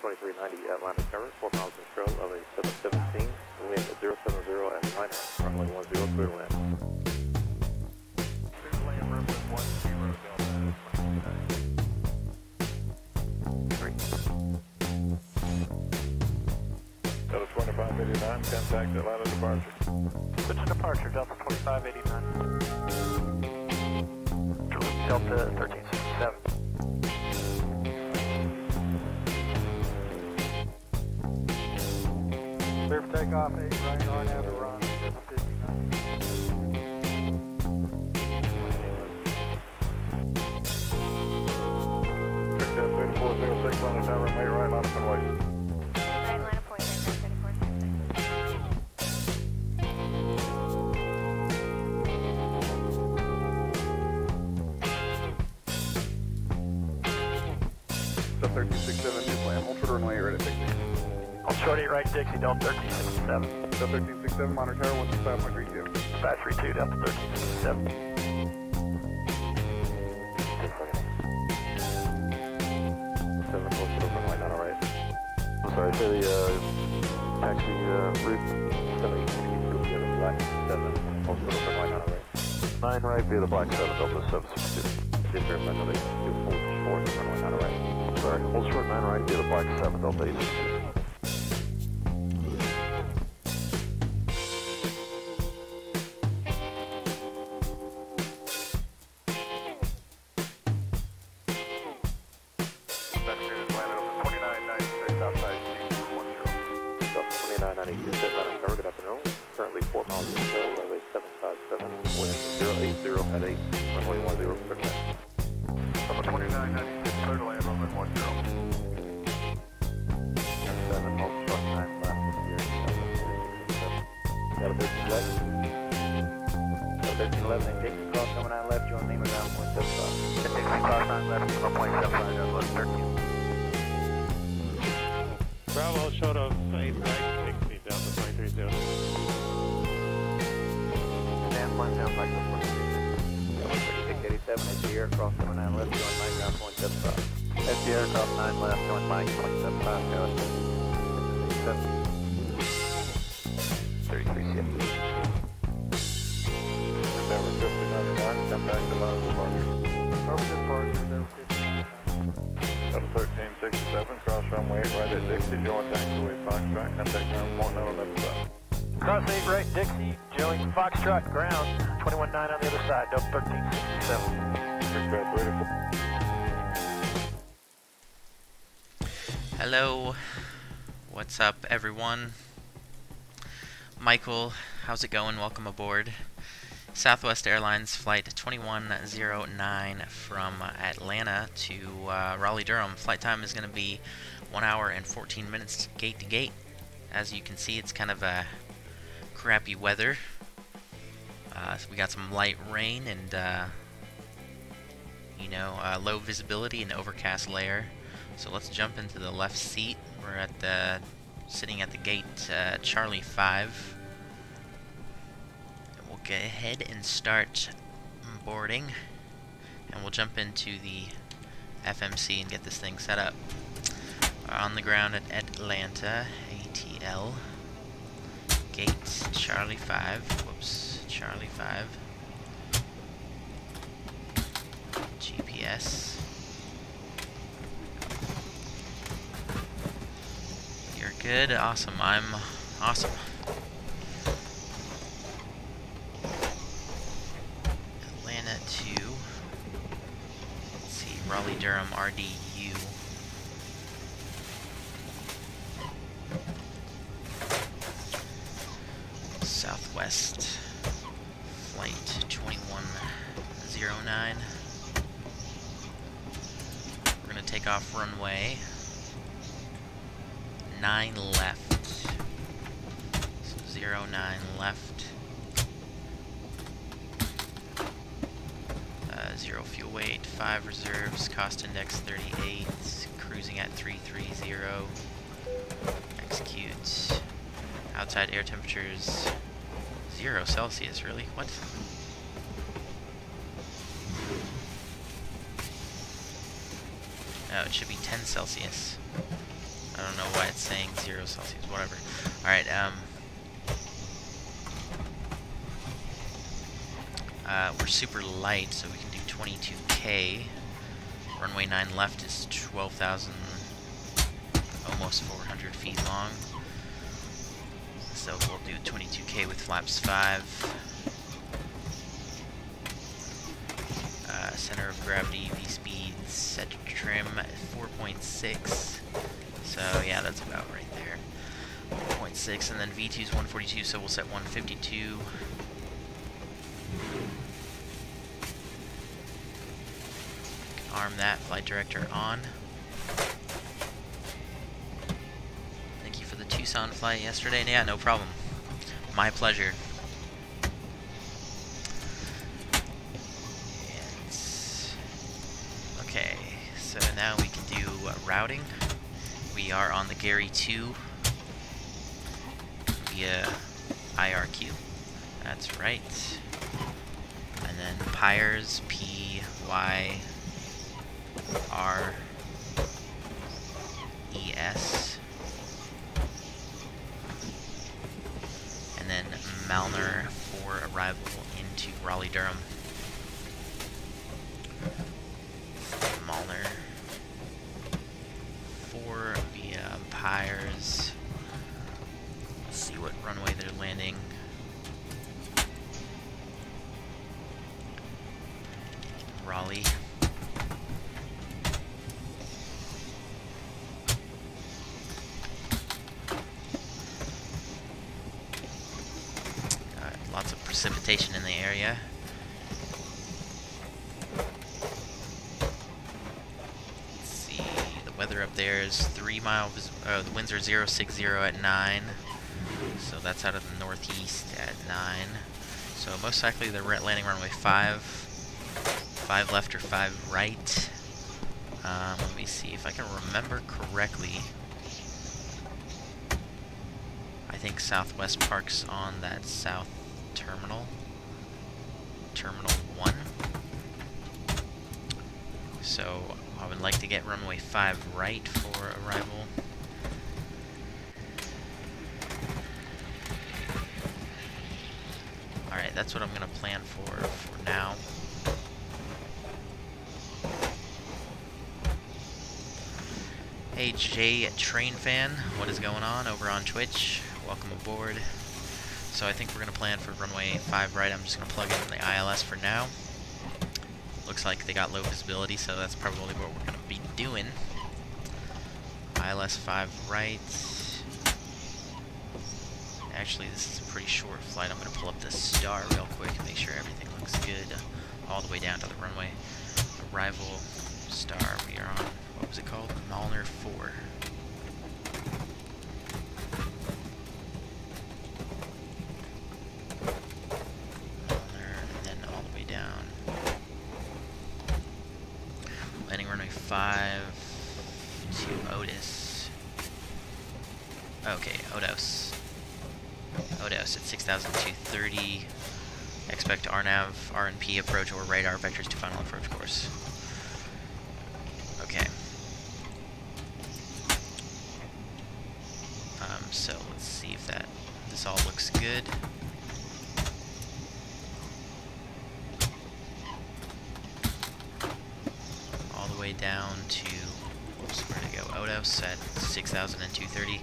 2390 at LandingRate, 4 miles control of a 717, wind at 070 and minor, runway 10, clear to land. Clear to land, runway 10, Delta 2589, contact Atlanta departure. Switch to departure, Delta 2589. Delta 1367. Clear for takeoff, 8 right on, have a run, 759. Check that 3406 on the tower, runway right, line up and wait. Line up, point, 1367, new plan. Hold short runway, right at Dixie. Hold short 8 right, Dixie, Delta 1367. Delta 1367, monitor tower, 165.32. 532, Delta 1367. I'm sorry, say the taxi route 762 via the black 7, also runway 9 right via the black 7, Delta 762. Did verify that they do hold short runway 9 right. Sorry, hold short 9 right via the black 7, Delta 862. Good afternoon. Currently 4 miles from shore, runway 757, wind 080 at 8, runway 10, clear to land. Delta 2996, clear to land, runway 10. 7, hold short 9 left, got a 1311, and Dixie cross number 9 left, join Lima down 0.75. Dixie cross 9 left, 0.75, Delta 13. Bravo, short of 8 right, Dixie, Delta 2300. Stand flying down back to 687, as the aircraft number 9 left, join Mike down 0.75. As the aircraft 9 left, join Mike 0.75, go 33 CFD. Denver 5099, come back to line departure. Over departure, Delta 15. Delta 1367, cross runway 8 right at Dixie, join taxiway Foxtrot, contact ground point on the left side. Cross 8 right, Dixie, join Foxtrot, ground, 219 on the other side, Delta 1367. Aircraft ready for... Hello, what's up everyone? Michael, how's it going? Welcome aboard. Southwest Airlines Flight 2109 from Atlanta to Raleigh, Durham. Flight time is going to be 1 hour and 14 minutes gate to gate. As you can see, it's kind of a crappy weather. So we got some light rain and low visibility and overcast layer. So let's jump into the left seat. We're at sitting at the gate Charlie 5. And we'll go ahead and start boarding, and we'll jump into the FMC and get this thing set up. On the ground at Atlanta, ATL, gate Charlie 5. Whoops, Charlie 5. GPS. You're good. Awesome. I'm awesome. Atlanta to, let's see, Raleigh Durham RDU. Southwest flight 2109. We're gonna take off runway 9 left. So 09 left. 0 fuel weight, 5 reserves, cost index 38, cruising at 330. Execute. Outside air temperatures 0 Celsius, really? What? Oh, it should be 10 Celsius. I don't know why it's saying 0 Celsius, whatever. Alright, we're super light, so we can do 22K. Runway 9 left is 12,000, almost 400 feet long. So we'll do 22K with flaps 5. Center of gravity, V-speed, set to trim at 4.6. So yeah, that's about right there. 4.6, and then V2 is 142, so we'll set 152. Arm that, flight director on. Thank you for the Tucson flight yesterday. Yeah, no problem. My pleasure. Okay, so now we can do routing. We are on the Gary 2 via IRQ. That's right. And then PYRES, PYRES. And then Malner for arrival into Raleigh, Durham. Malner 4 via PYRES. Let's see what runway they're landing. Raleigh. Lots of precipitation in the area. Let's see, the weather up there is 3 miles. The winds are 060 at 9. So that's out of the northeast at 9. So most likely they're landing runway 5. 5 left or 5 right. Let me see if I can remember correctly. I think Southwest parks on that south terminal. Terminal 1. So I would like to get runway 5 right for arrival. Alright, that's what I'm going to plan for now. Hey Jay Train Fan, what is going on over on Twitch? Welcome aboard. So I think we're going to plan for runway 5 right. I'm just going to plug in the ILS for now. Looks like they got low visibility, so that's probably what we're going to be doing. ILS 5 right. Actually, this is a pretty short flight. I'm going to pull up the star real quick and make sure everything looks good all the way down to the runway. Arrival star, we are on, what was it called? Malner 4. And then all the way down. Landing runway 5 to Otis. Okay, Otis at 6,230. Expect RNAV, RNP approach or radar vectors to final approach course. Okay. So let's see if this all looks good. All the way down to, whoops, where to go? Otis at 6,230.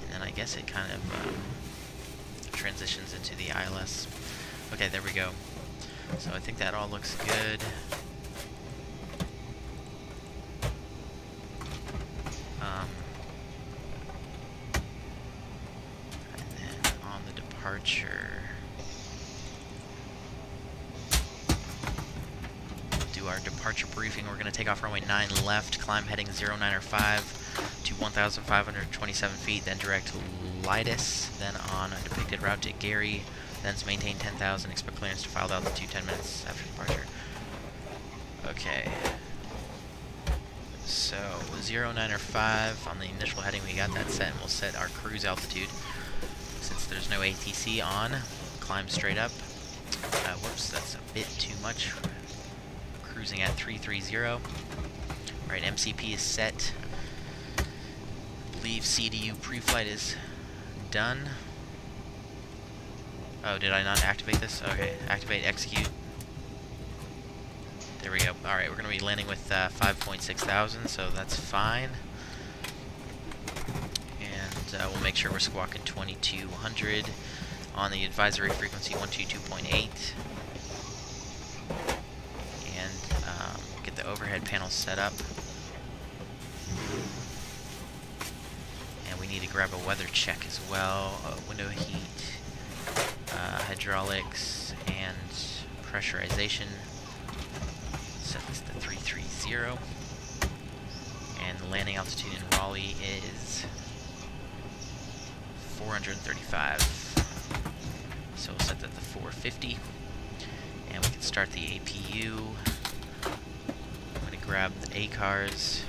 And then I guess it kind of transitions into the ILS. Okay, there we go. So I think that all looks good. And then on the departure, we'll do our departure briefing. We're going to take off runway 9 left, climb heading 095 to 1,527 feet, then direct Lidus, then on a depicted route to Gary, then maintain 10,000, expect clearance to filed altitude 10 minutes after departure. Okay. So, 095 on the initial heading, we got that set, and we'll set our cruise altitude. Since there's no ATC on, climb straight up. Whoops, that's a bit too much. Cruising at 330. Alright, MCP is set. I believe CDU pre-flight is done. Oh, did I not activate this? Okay, activate, execute. There we go. Alright, we're going to be landing with 5.6 thousand, so that's fine. And we'll make sure we're squawking 2200 on the advisory frequency 122.8. And get the overhead panel set up. And we need to grab a weather check as well. Window heat, hydraulics, and pressurization. Set this to 330. And the landing altitude in Raleigh is 435. So we'll set that to 450. And we can start the APU. I'm going to grab the ACARS.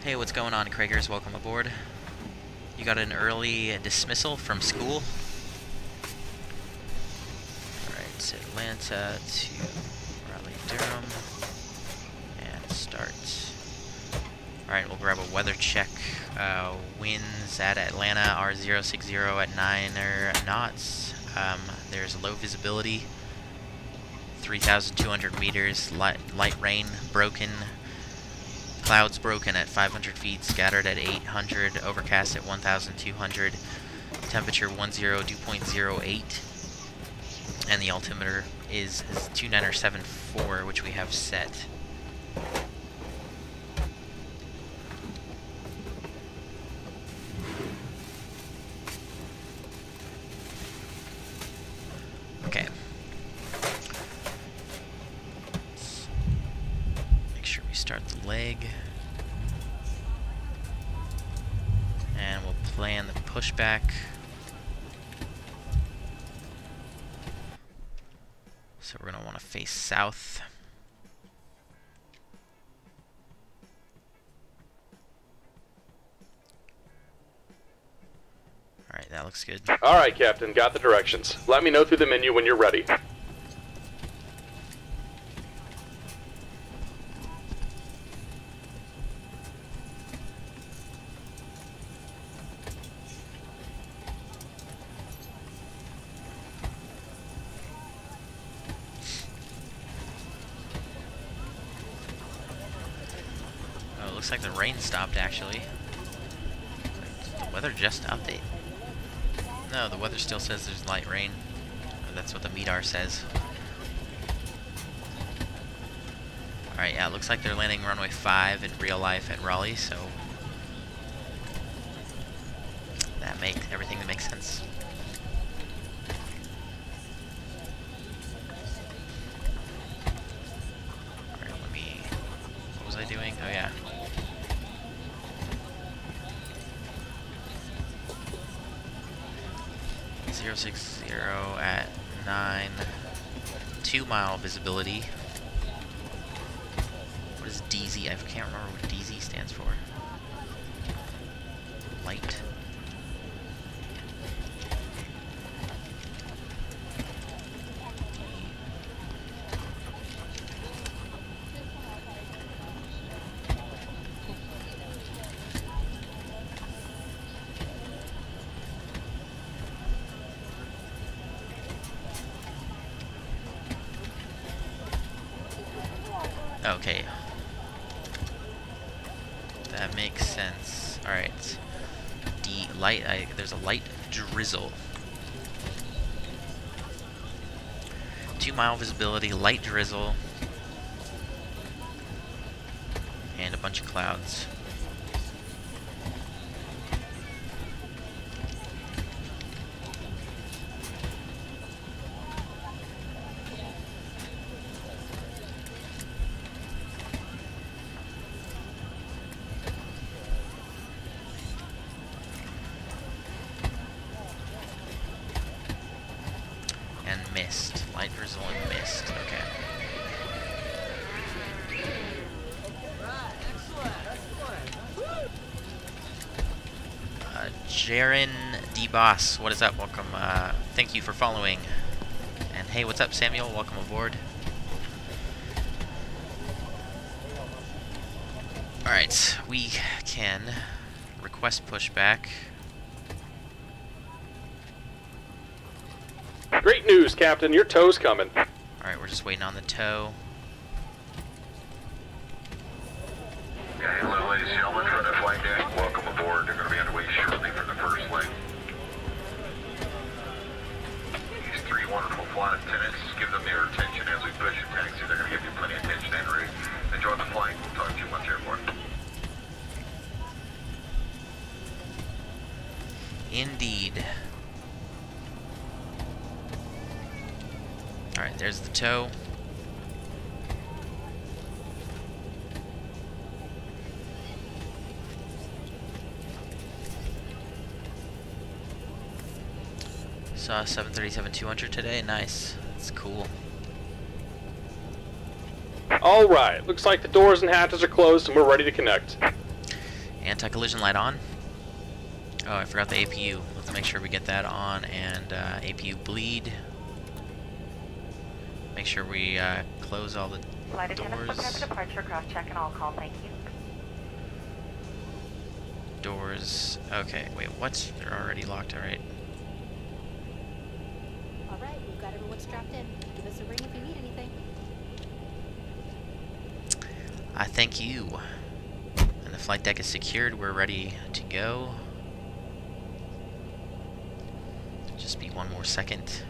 Hey, what's going on, Craigers? Welcome aboard. You got an early dismissal from school. Alright, Atlanta to Raleigh, Durham. And start. Alright, we'll grab a weather check. Winds at Atlanta are 060 at 9 knots. There's low visibility. 3,200 meters. Light rain broken. Clouds broken at 500 feet, scattered at 800, overcast at 1,200, temperature 10.08, and the altimeter is 2974, which we have set. Okay. Start the leg, and we'll plan the pushback. So we're going to want to face south. Alright, that looks good. Alright, Captain, got the directions. Let me know through the menu when you're ready. Looks like the rain stopped, actually. Did the weather just update? No, the weather still says there's light rain. That's what the MEDAR says. Alright, yeah, it looks like they're landing runway 5 in real life at Raleigh, so everything that makes sense. Alright, what was I doing? Oh yeah. 060 at 9, 2 mile visibility. What is DZ? I can't remember what DZ stands for. Light. Okay. That makes sense. Alright. There's a light drizzle. 2 mile visibility, light drizzle, and a bunch of clouds. Mist. Light drizzle and mist. Okay. Jaren D. Boss, what is up? Welcome. Thank you for following. And hey, what's up, Samuel? Welcome aboard. Alright, we can request pushback. Great news, Captain. Your tow's coming. Alright, we're just waiting on the tow. Yeah, hello, ladies and gentlemen, from the flight deck. Welcome aboard. They're going to be underway shortly for the first leg. These three wonderful flight attendants, give them their attention as we push and taxi. They're going to give you plenty of attention en route. Enjoy the flight. We'll talk to you once airport. Indeed. Alright, there's the tow. Saw 737-200 today. Nice. That's cool. Alright, looks like the doors and hatches are closed and we're ready to connect. Anti-collision light on. Oh, I forgot the APU. Let's make sure we get that on, and APU bleed. Make sure we close all the Flight attendants, doors. prepare for departure, cross-check, and all call, thank you. Doors. Okay, wait, what? They're already locked, alright. Alright, we've got everyone strapped in. Give us a ring if you need anything. I thank you. And the flight deck is secured. We're ready to go. Just be one more second.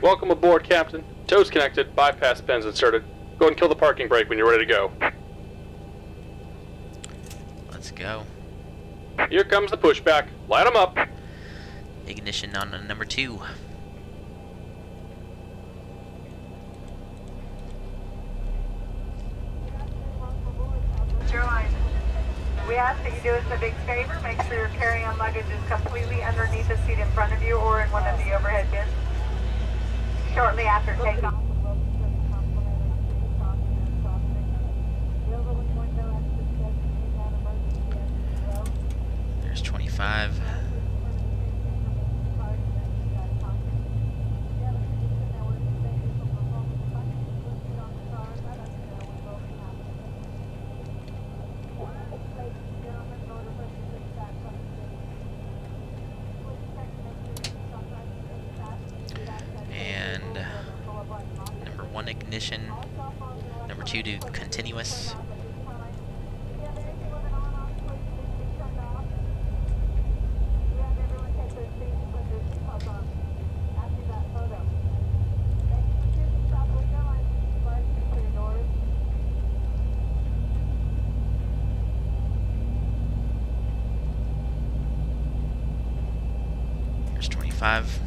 Welcome aboard, Captain. Tow's connected, bypass pins inserted. Go ahead and kill the parking brake when you're ready to go. Let's go. Here comes the pushback. Light them up. Ignition on number 2. We ask that you do us a big favor. Make sure your carry-on luggage is completely underneath the seat in front of you or in one of the overhead bins. Shortly after takeoff. There's 25. And number 1 ignition, number 2 to continuous. There's 25.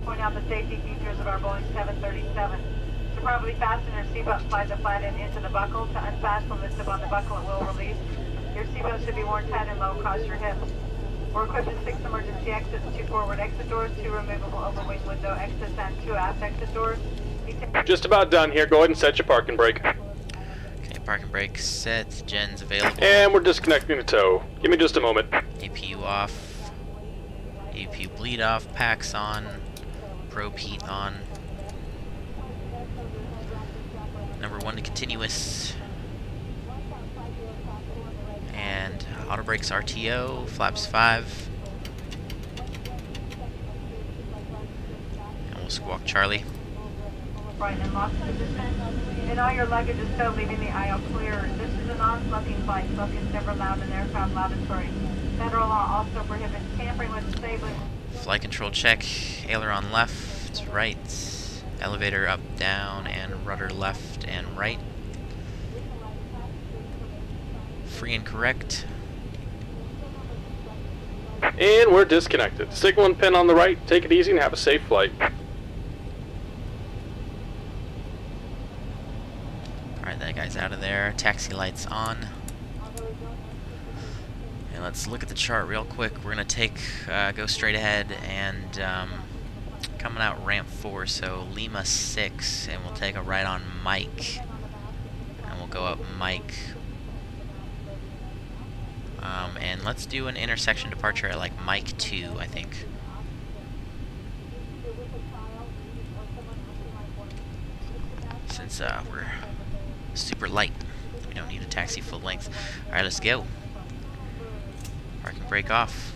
Point out the safety features of our Boeing 737. To properly fasten your seatbelt, slide the flat end into the buckle. To unfasten, lift up on the buckle, it will release. Your seatbelt should be worn tight and low across your hips. We're equipped with 6 emergency exits, 2 forward exit doors, 2 removable overwing window exits, and 2 aft exit doors. Just about done here. Go ahead and set your parking brake. Okay, parking brake set. Gen's available. And we're disconnecting the tow. Give me just a moment. APU off. APU bleed off. Packs on. Probe heat on. Number 1 to continuous. And auto brakes RTO. Flaps 5. And we'll squawk Charlie. Right in lock position. And all your luggage is stowed, leaving the aisle clear. This is a non-smoking flight. Smoking is never allowed in aircraft lavatory. Federal law also prohibits tampering with disabling. Flight control check. Aileron left, right. Elevator up, down, and rudder left and right. Free and correct. And we're disconnected. Signal and pin on the right. Take it easy and have a safe flight. Alright, that guy's out of there. Taxi lights on. Okay, let's look at the chart real quick. We're gonna go straight ahead and coming out ramp 4, so Lima 6, and we'll take a right on Mike, and we'll go up Mike. And let's do an intersection departure at like Mike 2, I think. Since we're super light, we don't need a taxi full length. Alright, let's go. Parking brake off.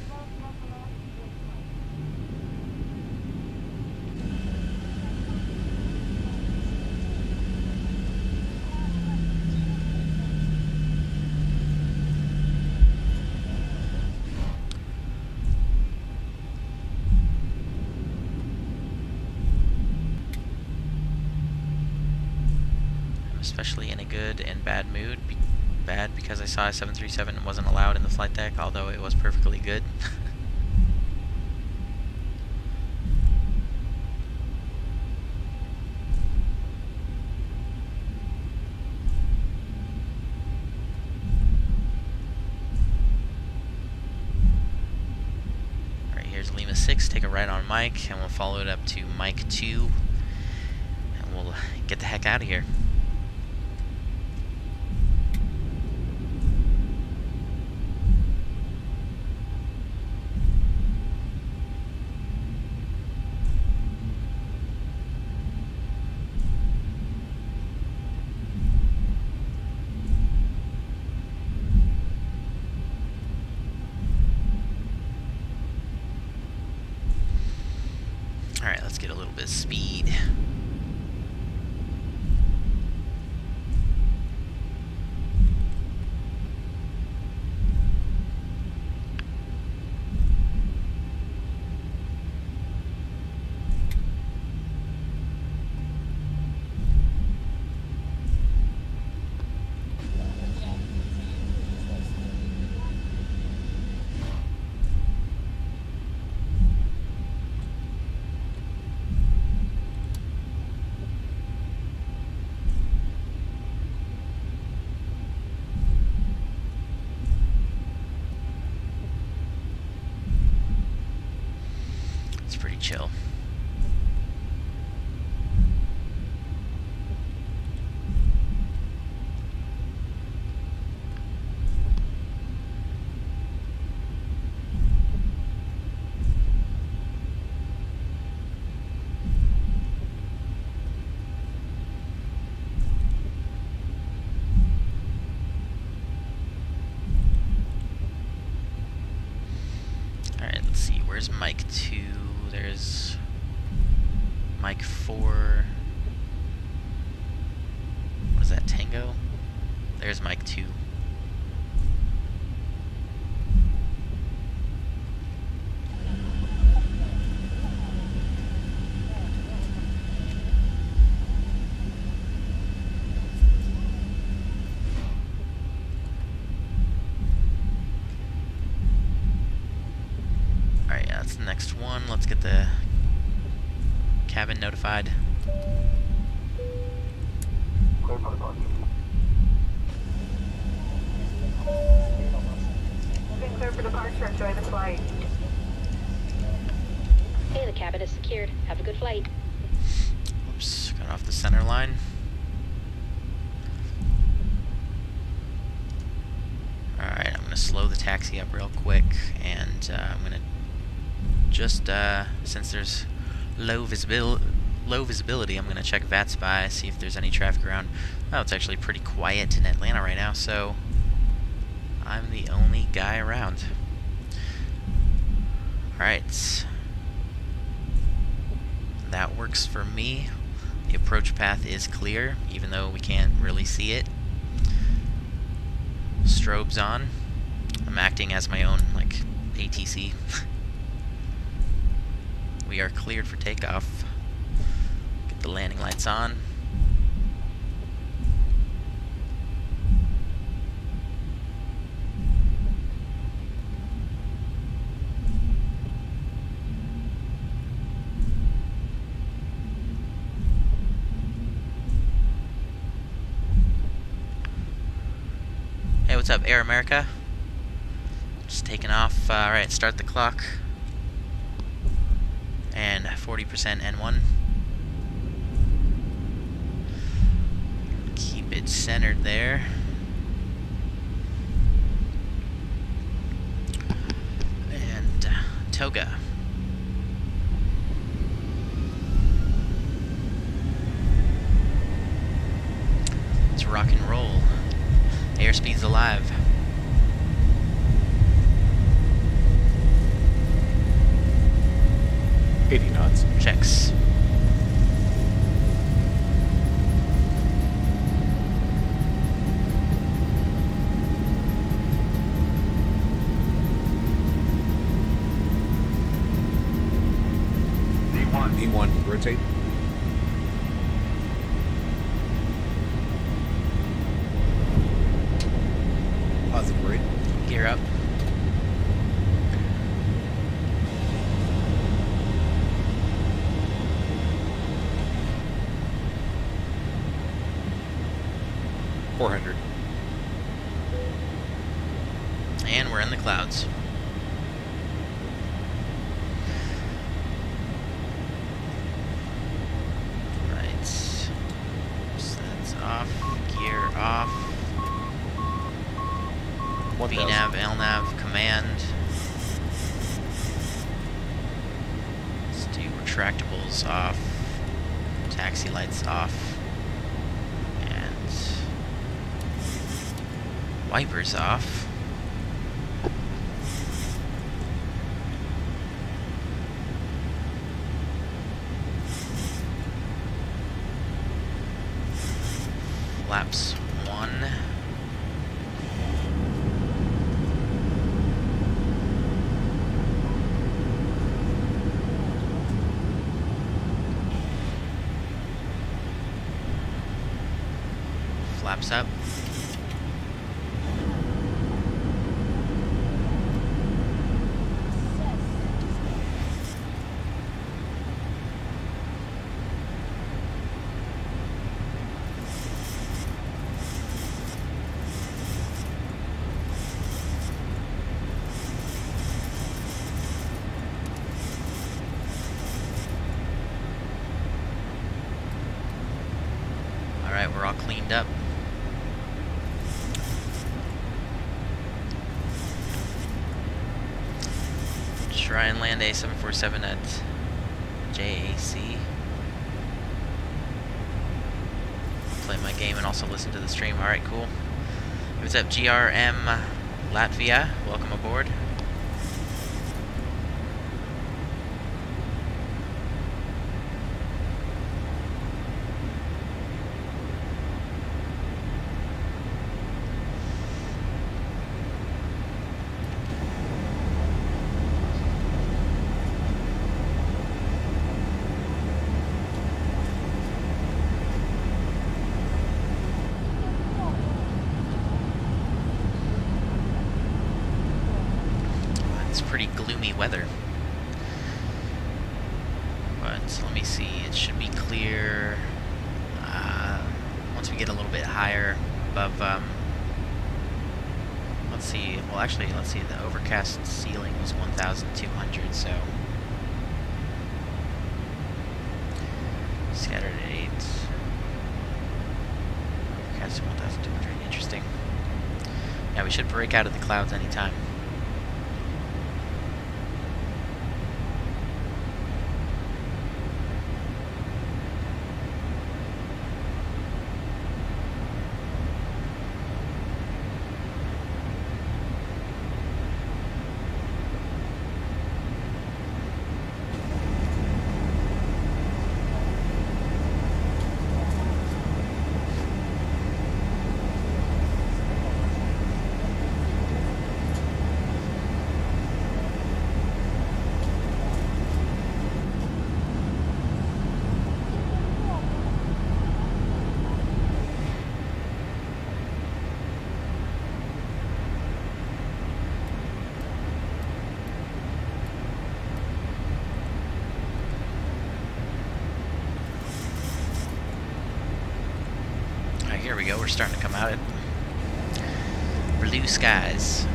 Especially in a good and bad mood. Bad because I saw a 737 and wasn't allowed in the flight deck, although it was perfectly good. Alright, here's Lima 6, take a right on Mike, and we'll follow it up to Mike 2, and we'll get the heck out of here. Alright, let's get a little bit of speed. Pretty chill. Alright, let's see, where's Mike 2? There's Mike 4. What is that, Tango? There's Mike 2. Alright, yeah, that's the next one. Let's get the cabin notified. Moving clear for departure. Enjoy the flight. Hey, the cabin is secured. Have a good flight. Oops, got off the center line. Alright, I'm going to slow the taxi up real quick, and I'm going to just, since there's low visibility, I'm going to check VATSIM, see if there's any traffic around. Oh, it's actually pretty quiet in Atlanta right now, so I'm the only guy around. Alright. That works for me. The approach path is clear, even though we can't really see it. Strobe's on. I'm acting as my own, like, ATC. We are cleared for takeoff. Get the landing lights on. Hey, what's up, Air America? Just taking off. Alright, start the clock. And 40% N1. Keep it centered there. And toga. Let's rock and roll. Airspeed's alive. knots. Checks. V1, rotate. Positive rate. Gear up. And we're in the clouds. Right. That's off. Gear off. VNav, LNav, command. Let's do retractables off. Taxi lights off. And wipers off. Flaps 1. Flaps up. Alright, we're all cleaned up. Try and land a 747 at JAC. Play my game and also listen to the stream. Alright, cool. What's up, GRM Latvia? Welcome aboard. Pretty gloomy weather, but let me see, it should be clear once we get a little bit higher above, let's see, well actually, let's see, the overcast ceiling was 1,200, so scattered at 8, overcast at 1,200, interesting. Yeah, we should break out of the clouds anytime. Here we go, we're starting to come out at blue skies.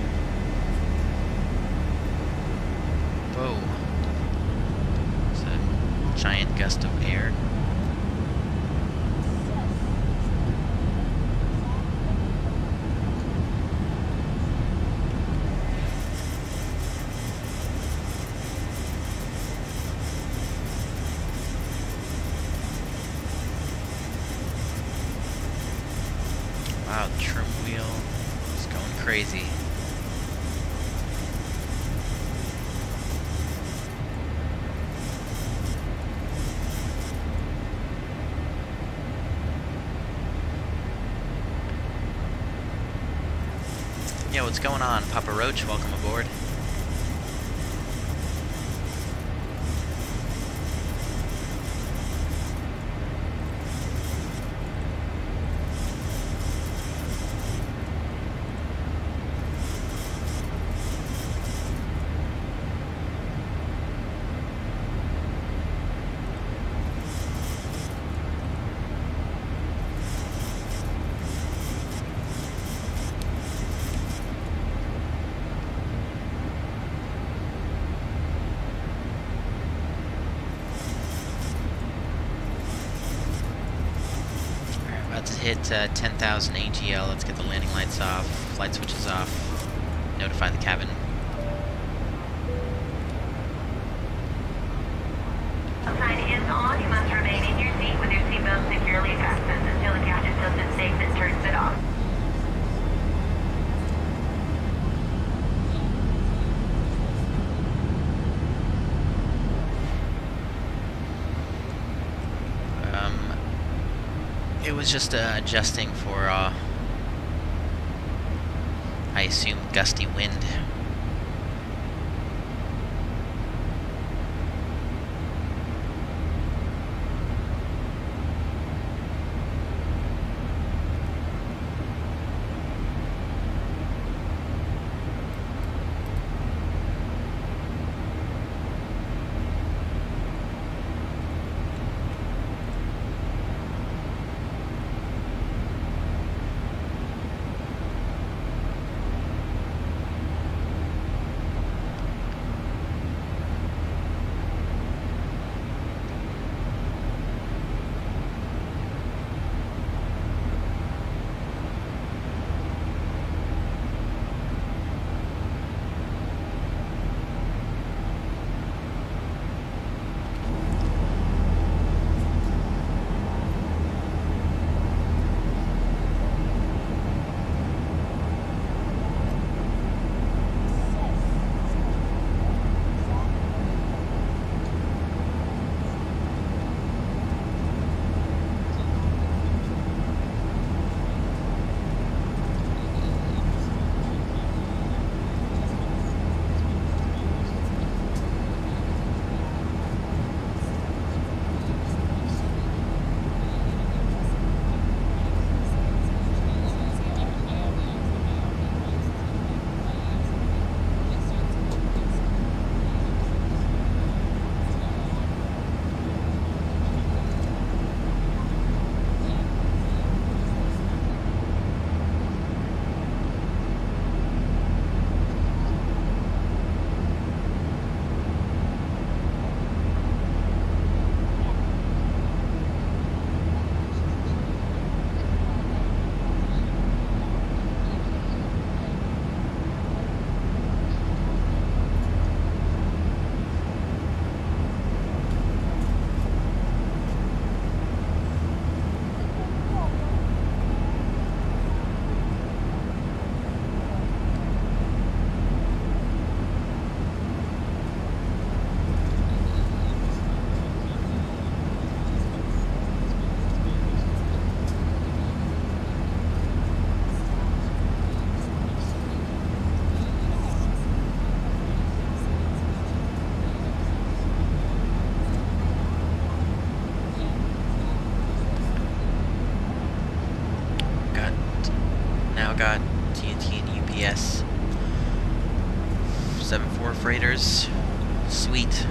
Whoa. It's a giant gust of air. Wow, the trim wheel is going crazy. Yeah, what's going on? Papa Roach, welcome aboard. Hit 10,000 AGL. Let's get the landing lights off, flight switches off, notify the cabin. Sign is on. You must remain in your seat with your seatbelt securely fastened until the captain feels it safe and turns it off. It was just adjusting for, I assume, gusty wind. Got TNT and UPS 7-4 freighters. Sweet.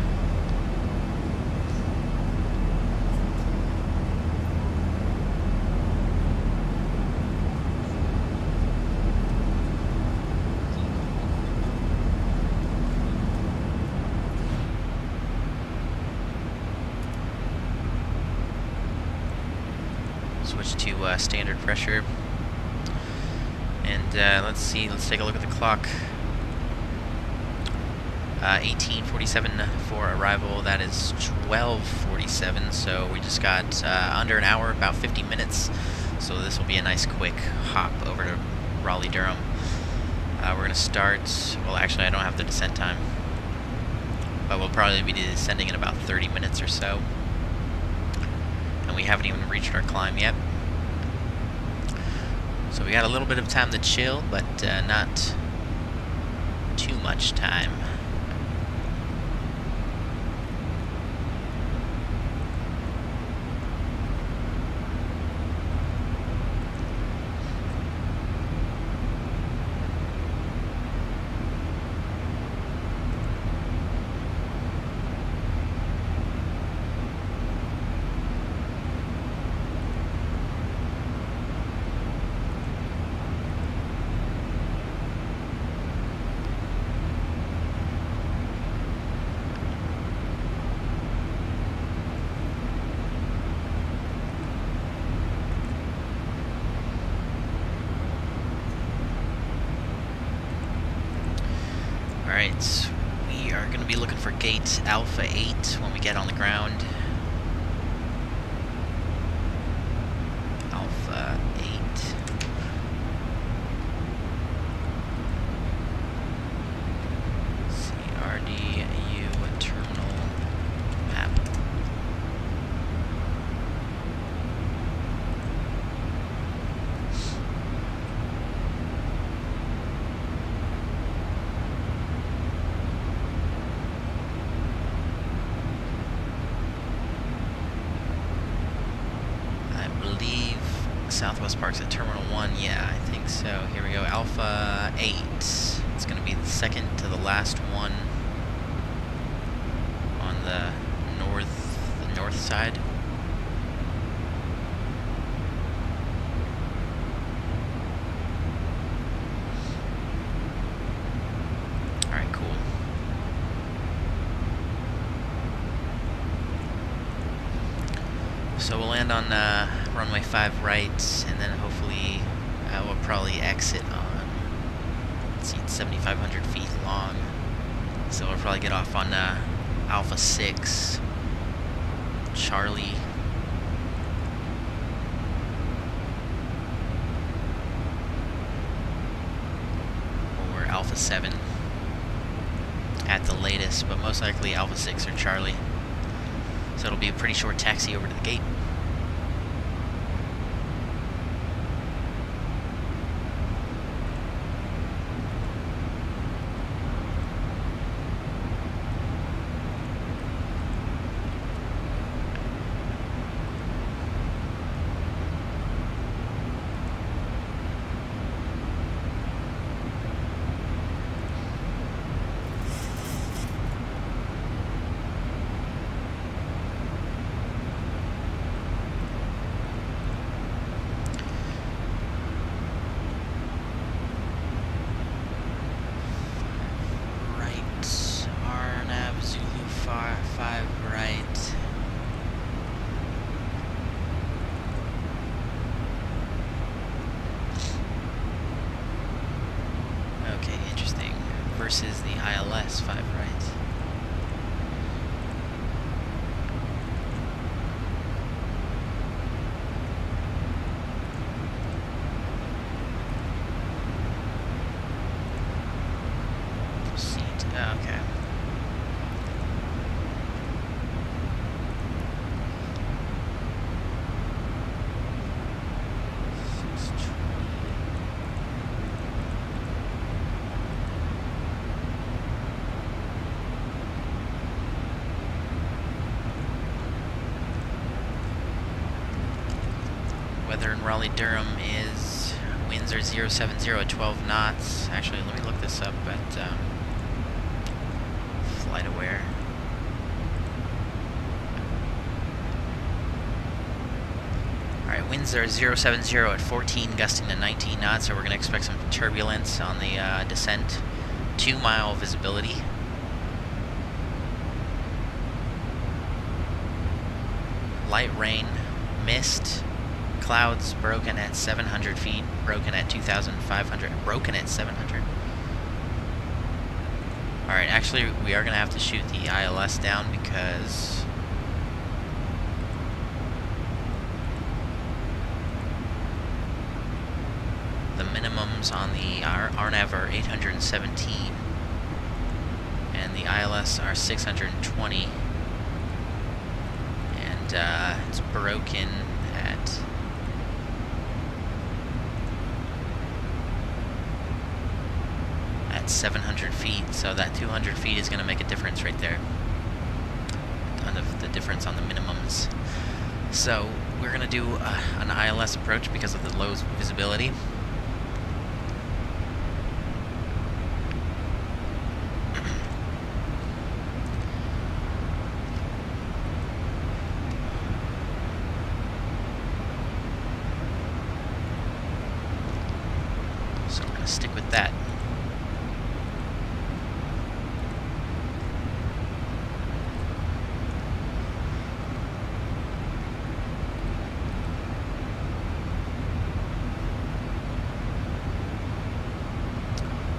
standard pressure. And let's see, let's take a look at the clock. 18:47 for arrival, that is 12:47, so we just got under an hour, about 50 minutes. So this will be a nice quick hop over to Raleigh, Durham. We're going to start, well actually I don't have the descent time, but we'll probably be descending in about 30 minutes or so. And we haven't even reached our climb yet. So we got a little bit of time to chill, but not too much time. Alright, we are going to be looking for gate Alpha 8 when we get on the ground. Alpha 8. CRDU terminal map. Southwest Park's at Terminal 1, yeah, I think so. Here we go, Alpha 8. It's going to be the second to the last one on the north side. Alright, cool. So we'll land on runway 5 right, and then hopefully we'll probably exit on, let's see, it's 7,500 feet long. So we'll probably get off on Alpha 6, Charlie. Or Alpha 7 at the latest, but most likely Alpha 6 or Charlie. So it'll be a pretty short taxi over to the gate. Versus the ILS 5 right. Proceed. Oh, okay. Weather in Raleigh, Durham is winds are 070 at 12 knots. Actually, let me look this up at FlightAware. Alright, winds are 070 at 14, gusting to 19 knots, so we're going to expect some turbulence on the descent. 2-mile visibility. Light rain, mist, clouds broken at 700 feet, broken at 2,500, broken at 700. Alright, actually we are going to have to shoot the ILS down because the minimums on the RNAV are 817 and the ILS are 620, and it's broken at 700 feet, so that 200 feet is going to make a difference right there, kind of the difference on the minimums. So we're going to do an ILS approach because of the low visibility. So we're going to stick with that.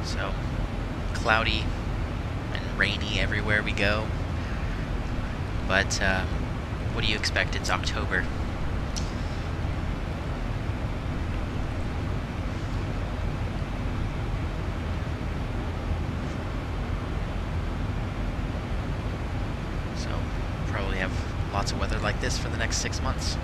So, cloudy and rainy everywhere we go, but what do you expect? It's October. So, probably have lots of weather like this for the next 6 months.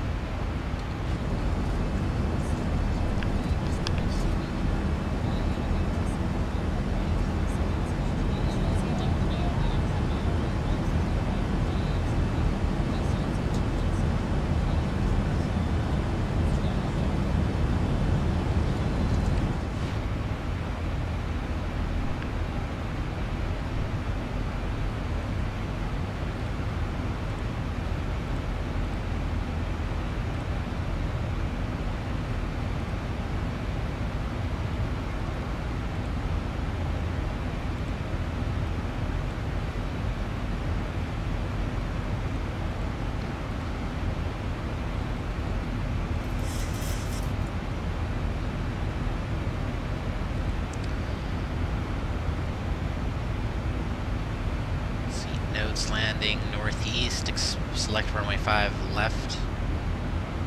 Landing northeast, select runway 5 left.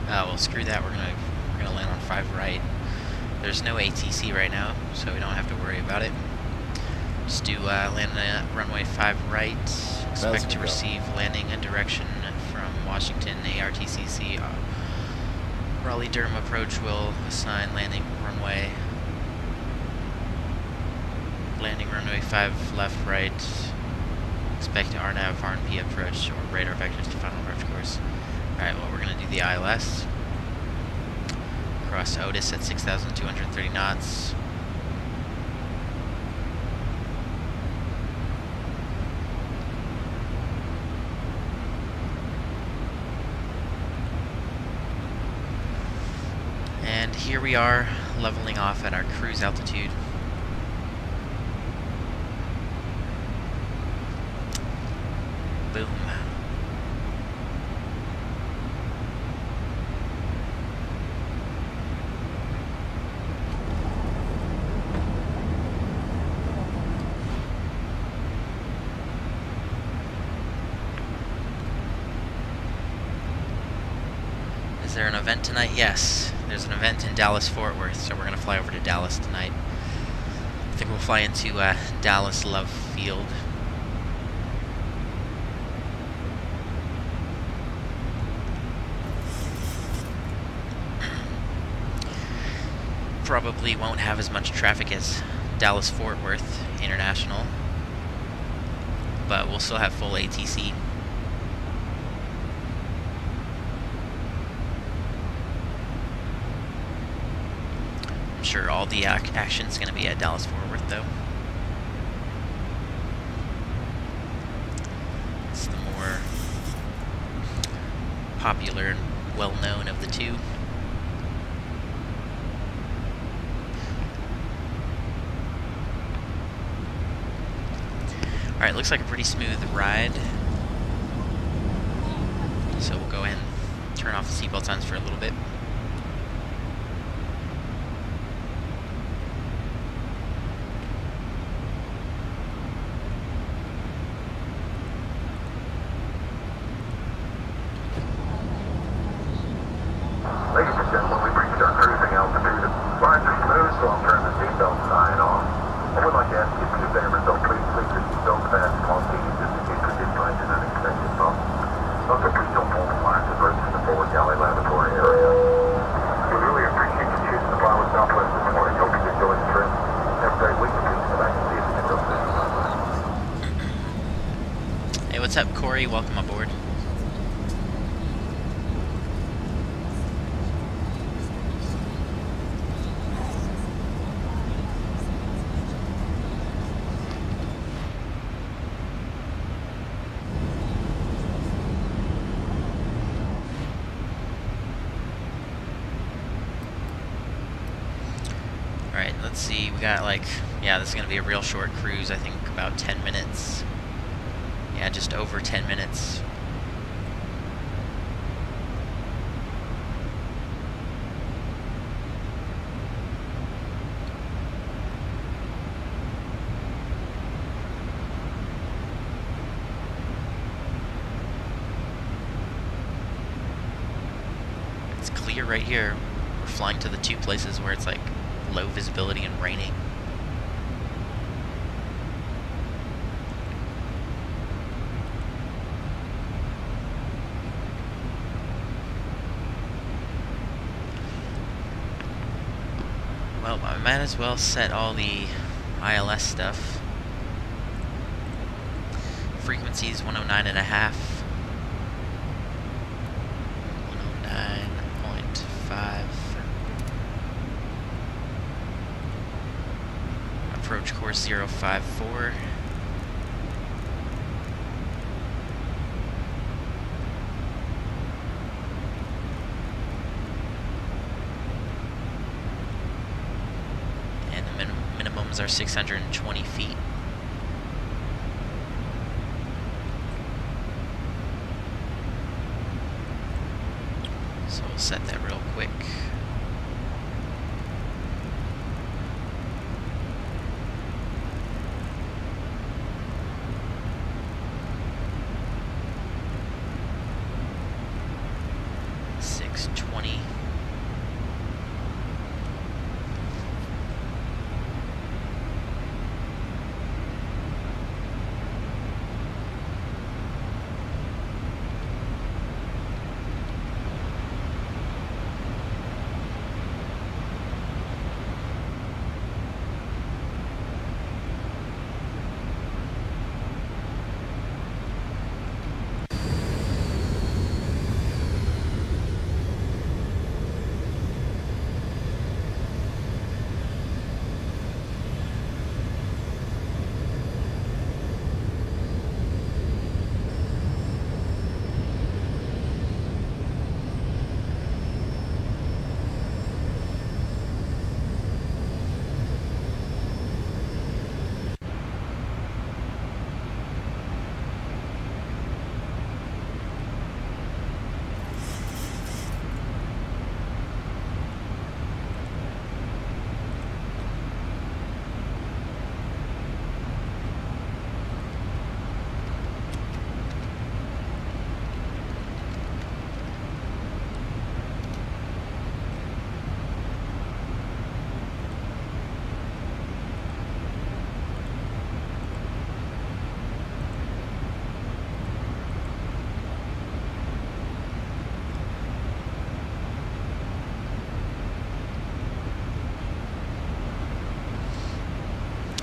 Well, screw that, we're gonna land on 5 right. There's no ATC right now, so we don't have to worry about it. Just do land on runway 5 right. Expect to receive landing and direction from Washington ARTCC. Raleigh Durham approach will assign landing runway 5 left right. Expect RNAV, RNP approach, or radar vectors to final approach course. Alright, well, we're going to do the ILS. Cross Otis at 6,230 knots. And here we are, leveling off at our cruise altitude. Boom. Is there an event tonight? Yes. There's an event in Dallas-Fort Worth, so we're going to fly over to Dallas tonight. I think we'll fly into Dallas Love Field. Probably won't have as much traffic as Dallas-Fort Worth International, but we'll still have full ATC. I'm sure all the action's going to be at Dallas-Fort Worth, though. It's the more popular and well-known of the two. Alright, looks like a pretty smooth ride. So we'll go ahead and turn off the seatbelt signs for a little bit. sir, so I'll turn the seatbelt sign on. I would like to ask you two favors, though. Please sleep your seatbelt fast while seated, just in case we did find an unexpected bump. Also, please don't pull the line to burst in the forward galley laboratory area. We really appreciate you choosing to fly with Southwest this morning. Hope you enjoy the trip. Have a great week. Please come back and see us again real soon. Bye-bye. Hey, what's up, Corey? Welcome aboard. Alright, let's see, we got like, yeah, this is going to be a real short cruise, I think about 10 minutes. Yeah, just over 10 minutes. It's clear right here. We're flying to the two places where it's like low visibility and raining. Well, I might as well set all the ILS stuff. Frequencies 109.5. 109.5. Approach course 054. And the minimums are 620 feet. So we'll set that real quick.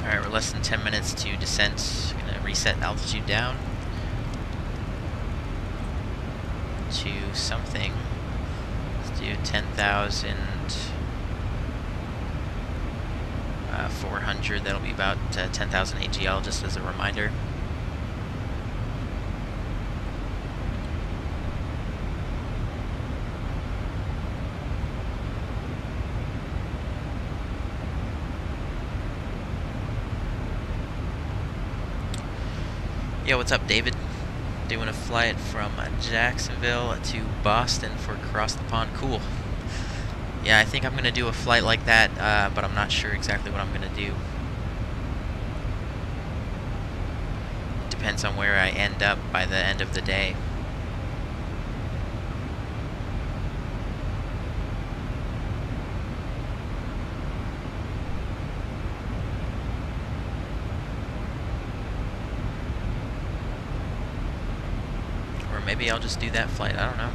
Alright, we're less than 10 minutes to descent. I'm gonna reset altitude down to something. Let's do 10,400. That'll be about 10,000 AGL, just as a reminder. Yo, what's up, David? Doing a flight from Jacksonville to Boston for Across the Pond. Cool. Yeah, I think I'm going to do a flight like that, but I'm not sure exactly what I'm going to do. Depends on where I end up by the end of the day. maybe I'll just do that flight, I don't know.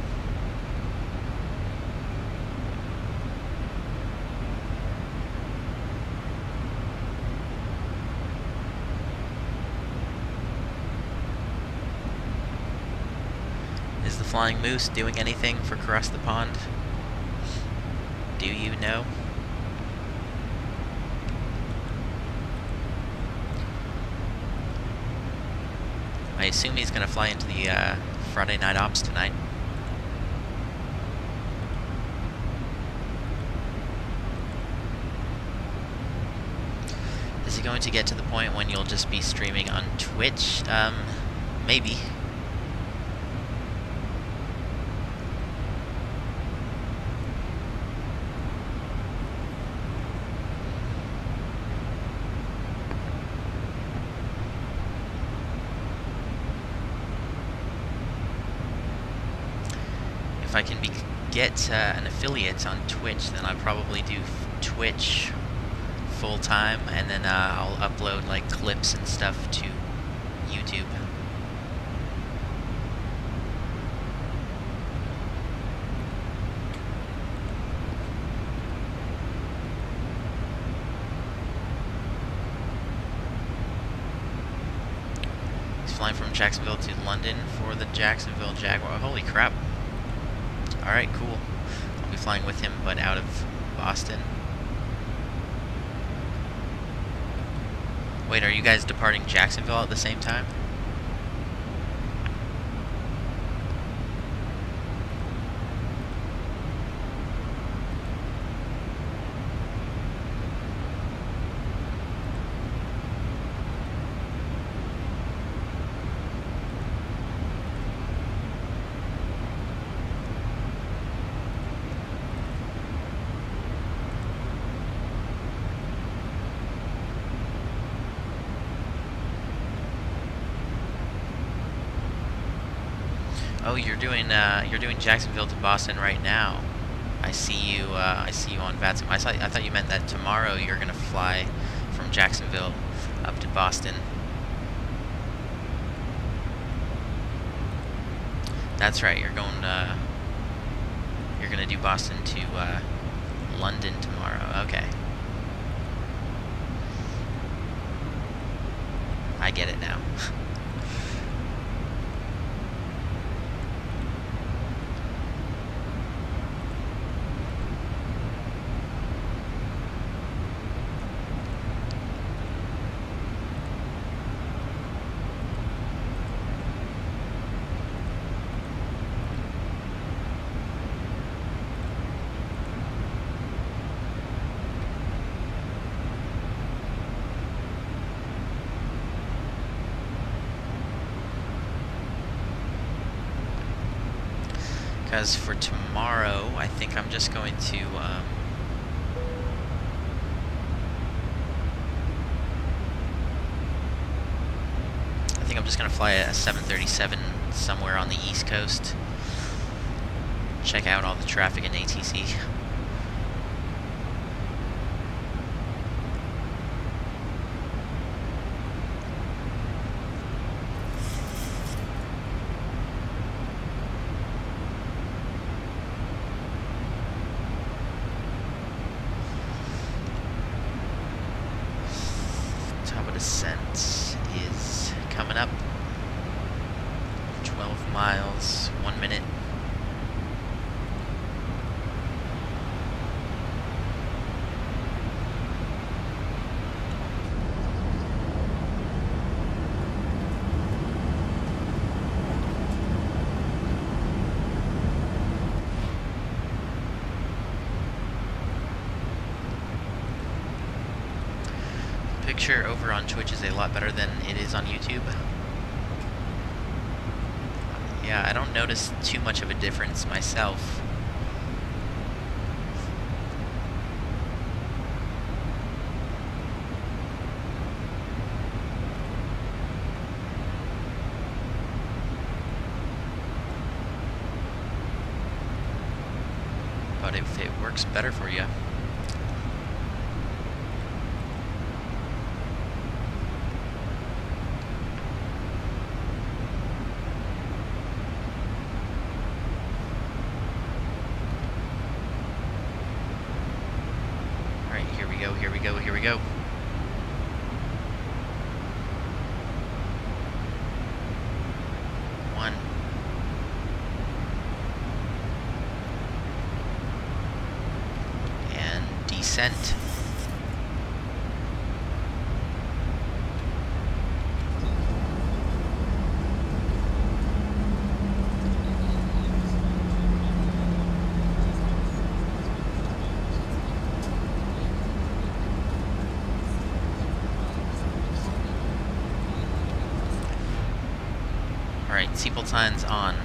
Is the Flying Moose doing anything for Across the Pond? Do you know? I assume he's going to fly into the Friday Night Ops tonight. Is he going to get to the point when you'll just be streaming on Twitch? Maybe. If I can get an affiliate on Twitch, then I'll probably do Twitch full time, and then I'll upload like clips and stuff to YouTube. He's flying from Jacksonville to London for the Jacksonville Jaguar. Holy crap. Alright, cool. I'll be flying with him, but out of Boston. Wait, are you guys departing Jacksonville at the same time? Oh, you're doing Jacksonville to Boston right now. I see you on VATSIM. I thought you meant that tomorrow you're gonna fly from Jacksonville up to Boston. That's right. You're gonna do Boston to London tomorrow. Okay. I get it now. Because for tomorrow, I think I'm just going to, I think I'm just going to fly a 737 somewhere on the East Coast. Check out all the traffic in ATC. Descent is coming up. 12 miles, 1 minute. Picture over on Twitch is a lot better than it is on YouTube. Yeah, I don't notice too much of a difference myself. But if it works better for you, here we go. One. And descent. Alright, seatbelt signs on.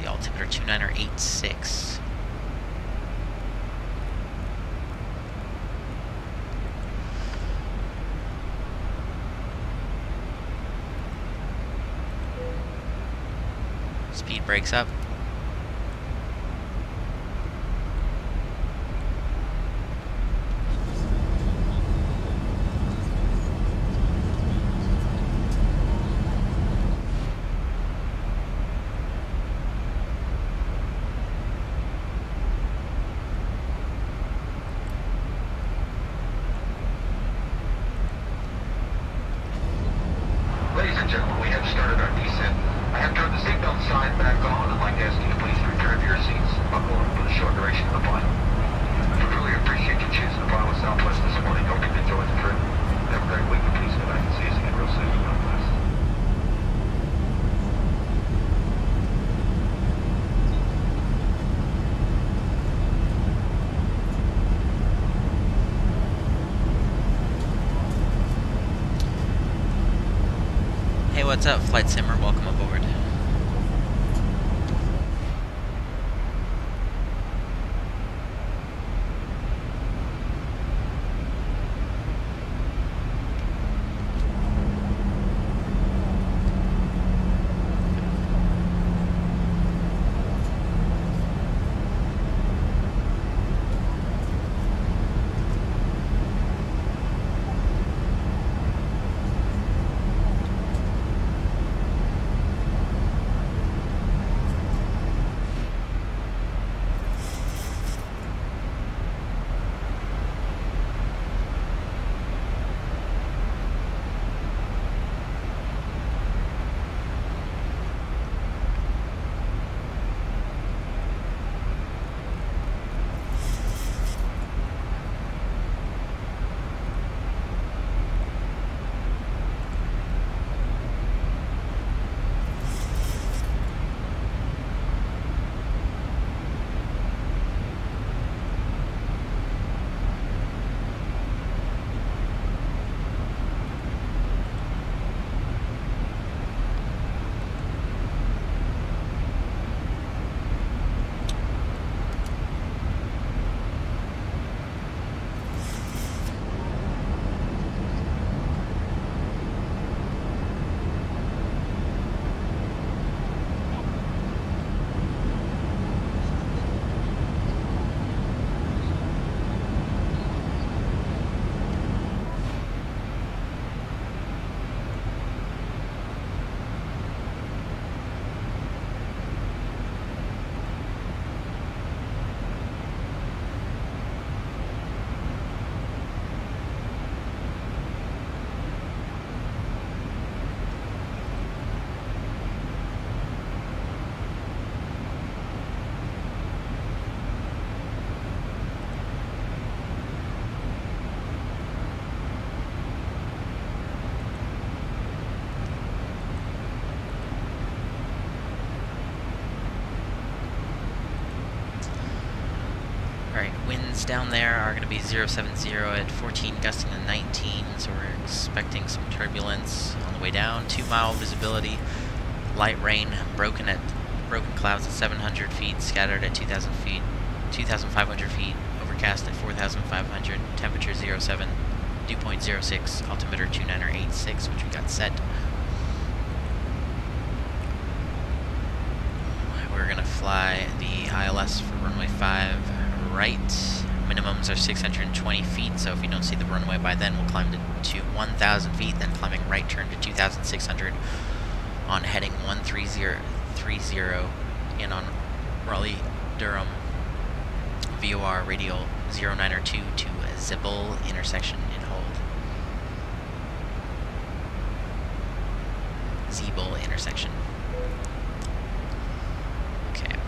The altimeter 2986. Speed brakes up. Ladies and gentlemen, we have started our descent. I have turned the seatbelt sign back on and like to ask you to please return to your seats. Buckle up for the short duration of the flight. I really appreciate you choosing to fly with Southwest this morning. Hope you enjoy the trip. Have a great week and please come back and see us again real soon. God bless. Hey, what's up, Flight Simmer? Welcome aboard. Alright, winds down there are going to be 070 at 14 gusting to 19, so we're expecting some turbulence on the way down. 2 mile visibility, light rain, broken clouds at 700 feet, scattered at 2,000 feet, 2,500 feet over overcast at 4,500, temperature 07, dew point 06, altimeter 2986, which we got set. We're gonna fly the ILS for runway 5 right. Minimums are 620 feet, so if we don't see the runway by then, we'll climb to 1,000 feet, then climbing right turn to 2,600 on heading 13030 in on Raleigh, Durham, VOR radial 0902 to Zibo intersection in hold. Zibo intersection. Okay.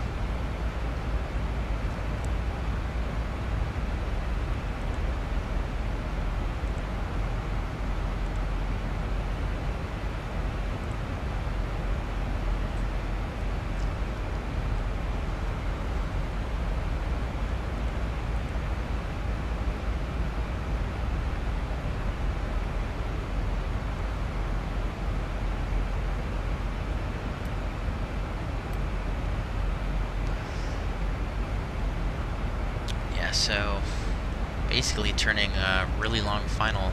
So basically turning a really long final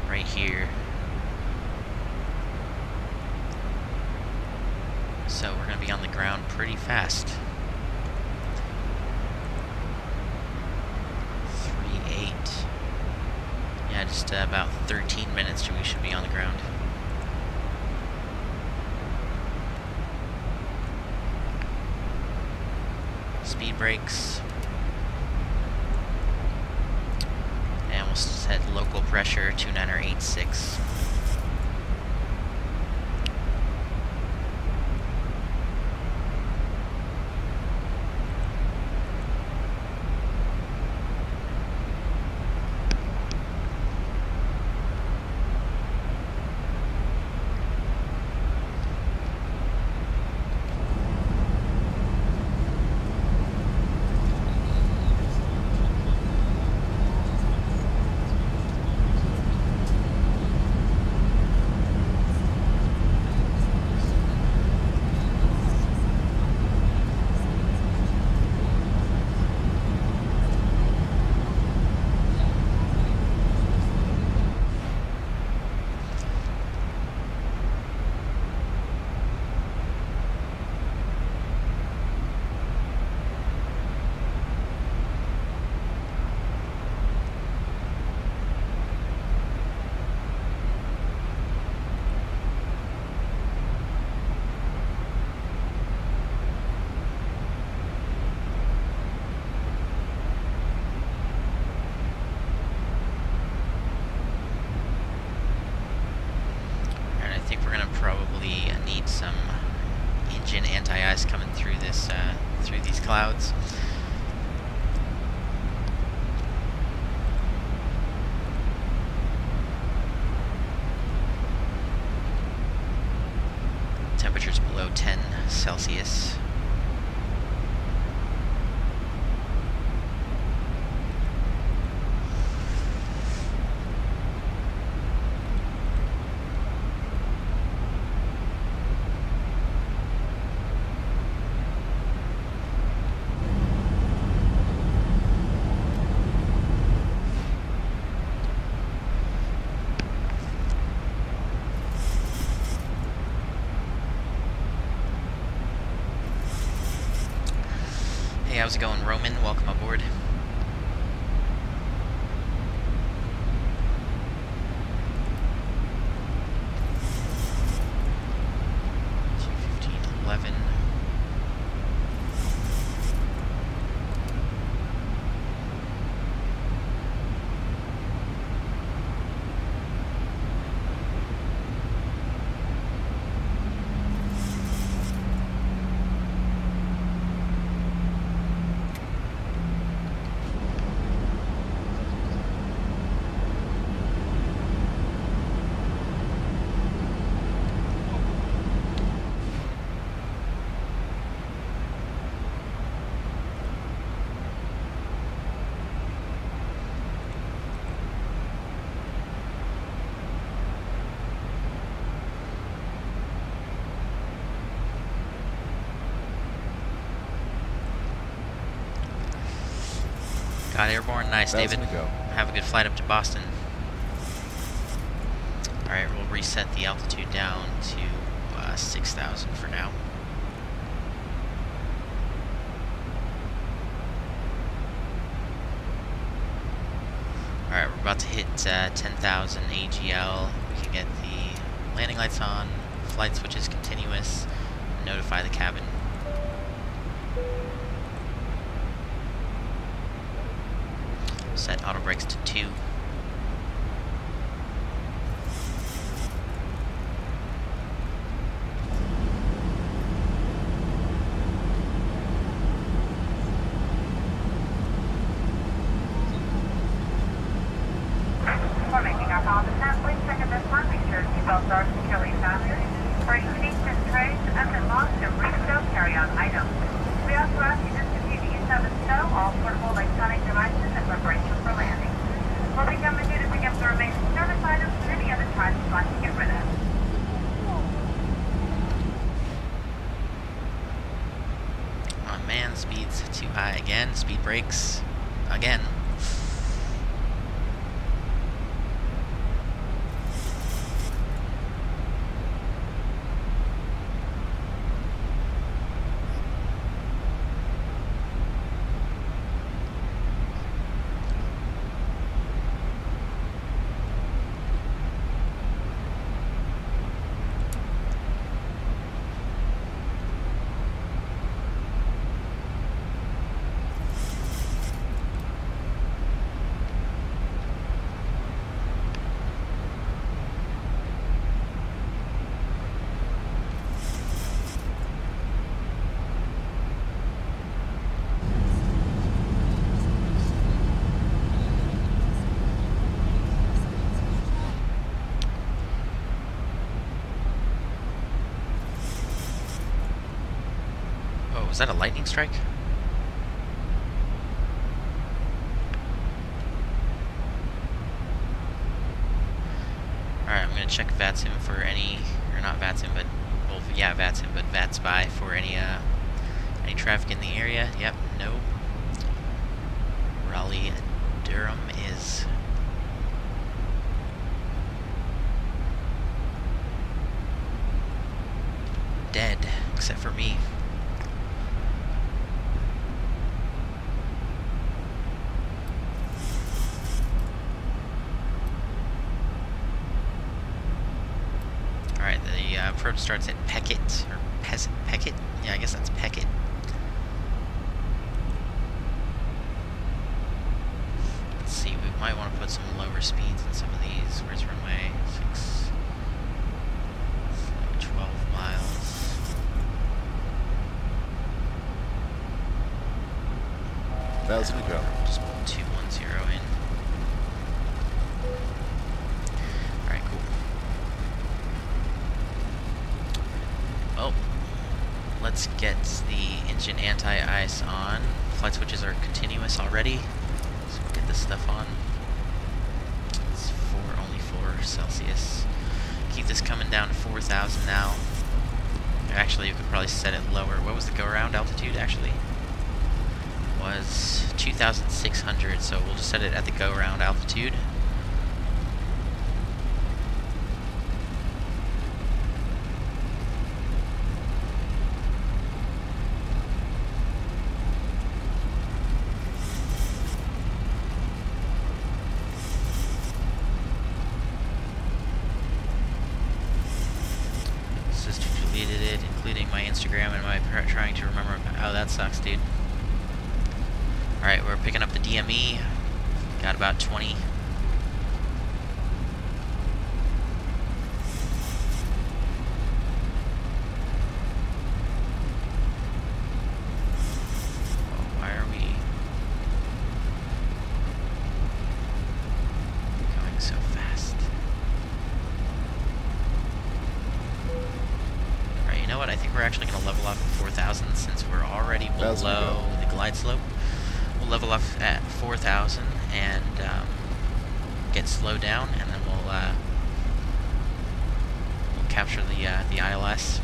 right here. So we're going to be on the ground pretty fast. 3:08. Yeah, just about 13 minutes we should be on the ground. Speed brakes. And we'll set local pressure 2986. Some engine anti-ice coming through this through these clouds. Temperatures below 10 Celsius. How's it going, Roman? Welcome aboard. Got airborne. Nice, David. Go. Have a good flight up to Boston. Alright, we'll reset the altitude down to 6,000 for now. Alright, we're about to hit 10,000 AGL. We can get the landing lights on, flight switches continuous, notify the cabin. Set auto brakes to 2. Before making our final descent, please check at this time. Make sure seatbelts are securely fastened. For any seats and trays, evident lost, and restow carry-on items. We also ask you discontinue the use of and stow all portable electronic devices in preparation for landing. We'll be coming to pick up the remaining service items and any other types you'd like to get rid of. Oh man, speed's too high again. Speed brakes again. Was that a lightning strike? Alright, I'm gonna check VATSIM for any, or not VATSIM, but, well, yeah, VATSIM, but VATSPY for any traffic in the area. Yep, no. Raleigh, Durham is dead, except for me. Alright, the approach starts at Peckett, or Peckett? Yeah, I guess that's Peckett. Let's see, we might want to put some lower speeds in some of these. Where's runway? 12 miles. Thousand to go. Just 210 in. Alright, cool. Well, let's get the engine anti-ice on. Flight switches are continuous already, so we'll get this stuff on. It's only 4 Celsius. Keep this coming down to 4,000 now. Actually, you could probably set it lower. What was the go-around altitude, actually? Was 2,600, so we'll just set it at the go-around altitude. Sister deleted it, including my Instagram and my trying to remember. Oh, that sucks, dude. Alright, we're picking up the DME. Got about 20. Oh, why are we going so fast? Alright, you know what? I think we're actually going to level off at 4,000 since we're already below the glide slope. We'll level off at 4,000 and get slowed down, and then we'll capture the ILS.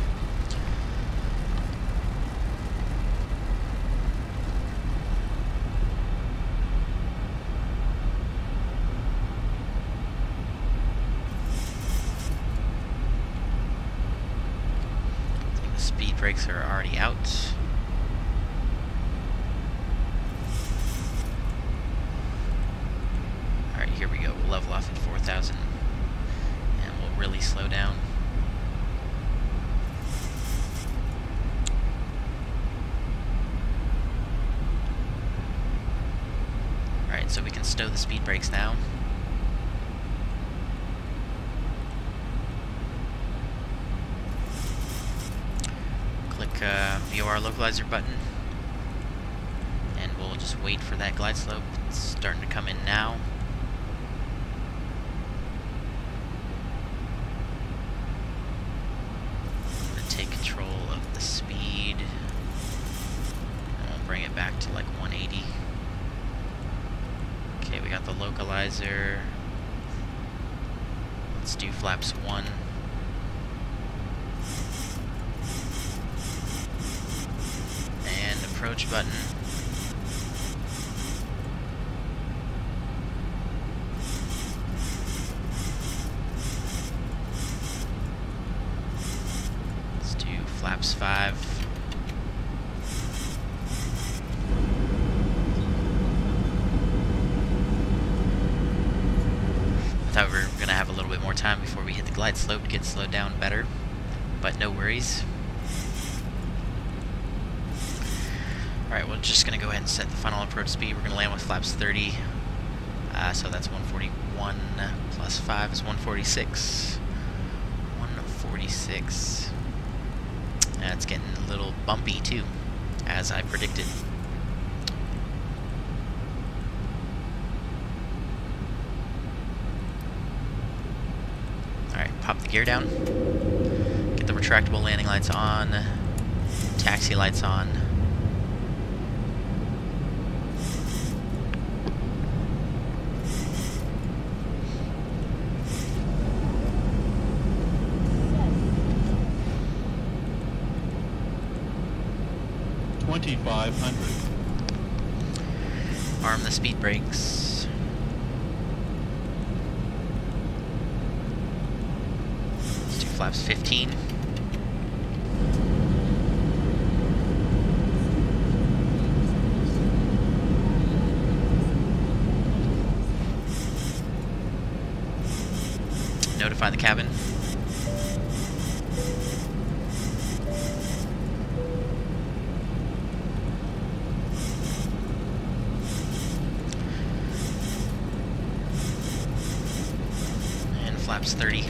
brakes are already out. Alright, here we go. We'll level off at 4,000 and we'll really slow down. Alright, so we can stow the speed brakes now. Click VOR localizer button, and we'll just wait for that glide slope. It's starting to come in now. I'm going to take control of the speed, and we'll bring it back to like 180. Okay, we got the localizer. Let's do flaps 1. And approach button. Let's do flaps 5. I thought we were going to have a little bit more time before we hit the glide slope to get slowed down better, but no worries. Alright, we're just going to go ahead and set the final approach speed. We're going to land with flaps 30, so that's 141 plus 5 is 146. 146. And it's getting a little bumpy too, as I predicted. Pop the gear down, get the retractable landing lights on, taxi lights on. Arm the speed brakes. Flaps 15. Notify the cabin. And flaps 30.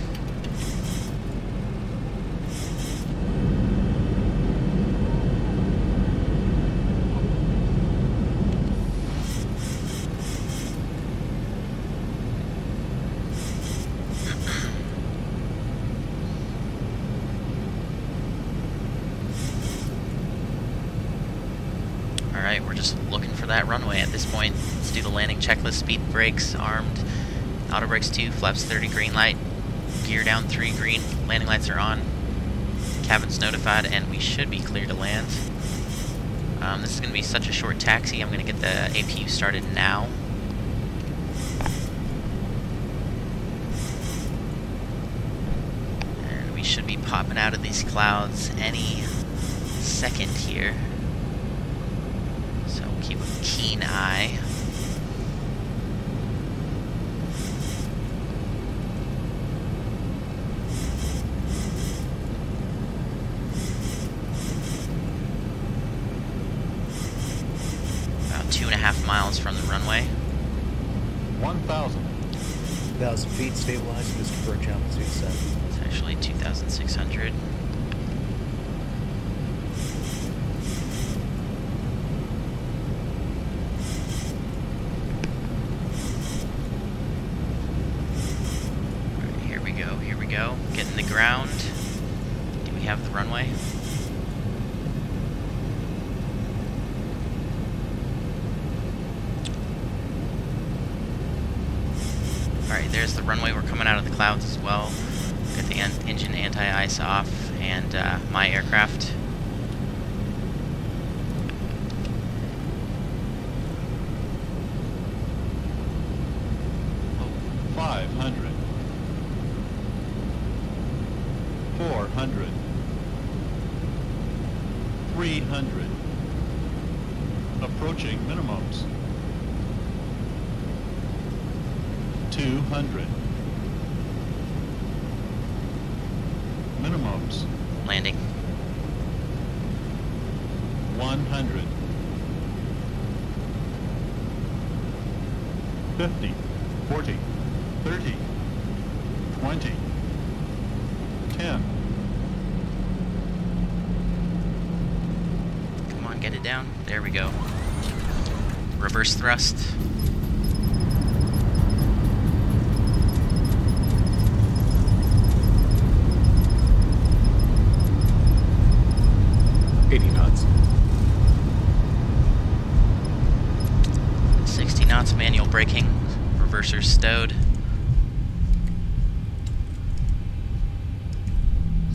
Alright, we're just looking for that runway at this point. Let's do the landing checklist. Speed brakes armed. Auto brakes 2, flaps 30, green light. Gear down 3, green. Landing lights are on. Cabin's notified, and we should be clear to land. This is going to be such a short taxi. I'm going to get the APU started now. And we should be popping out of these clouds any second here. So we'll keep a keen eye. About 2.5 miles from the runway. 1,000 feet, stabilized, Mr. Birch, altitude 7. It's actually 2,600. Here we go. Getting the ground. Do we have the runway? Alright, there's the runway. We're coming out of the clouds as well. Got the engine anti-ice off and my aircraft. Oh, 500. 400. 300. Approaching minimums. 200. Minimums. Landing. 100. 50. 40. 30. 20. 10. Come on, get it down. There we go. Reverse thrust. knots. 60 knots, manual braking, reverser stowed.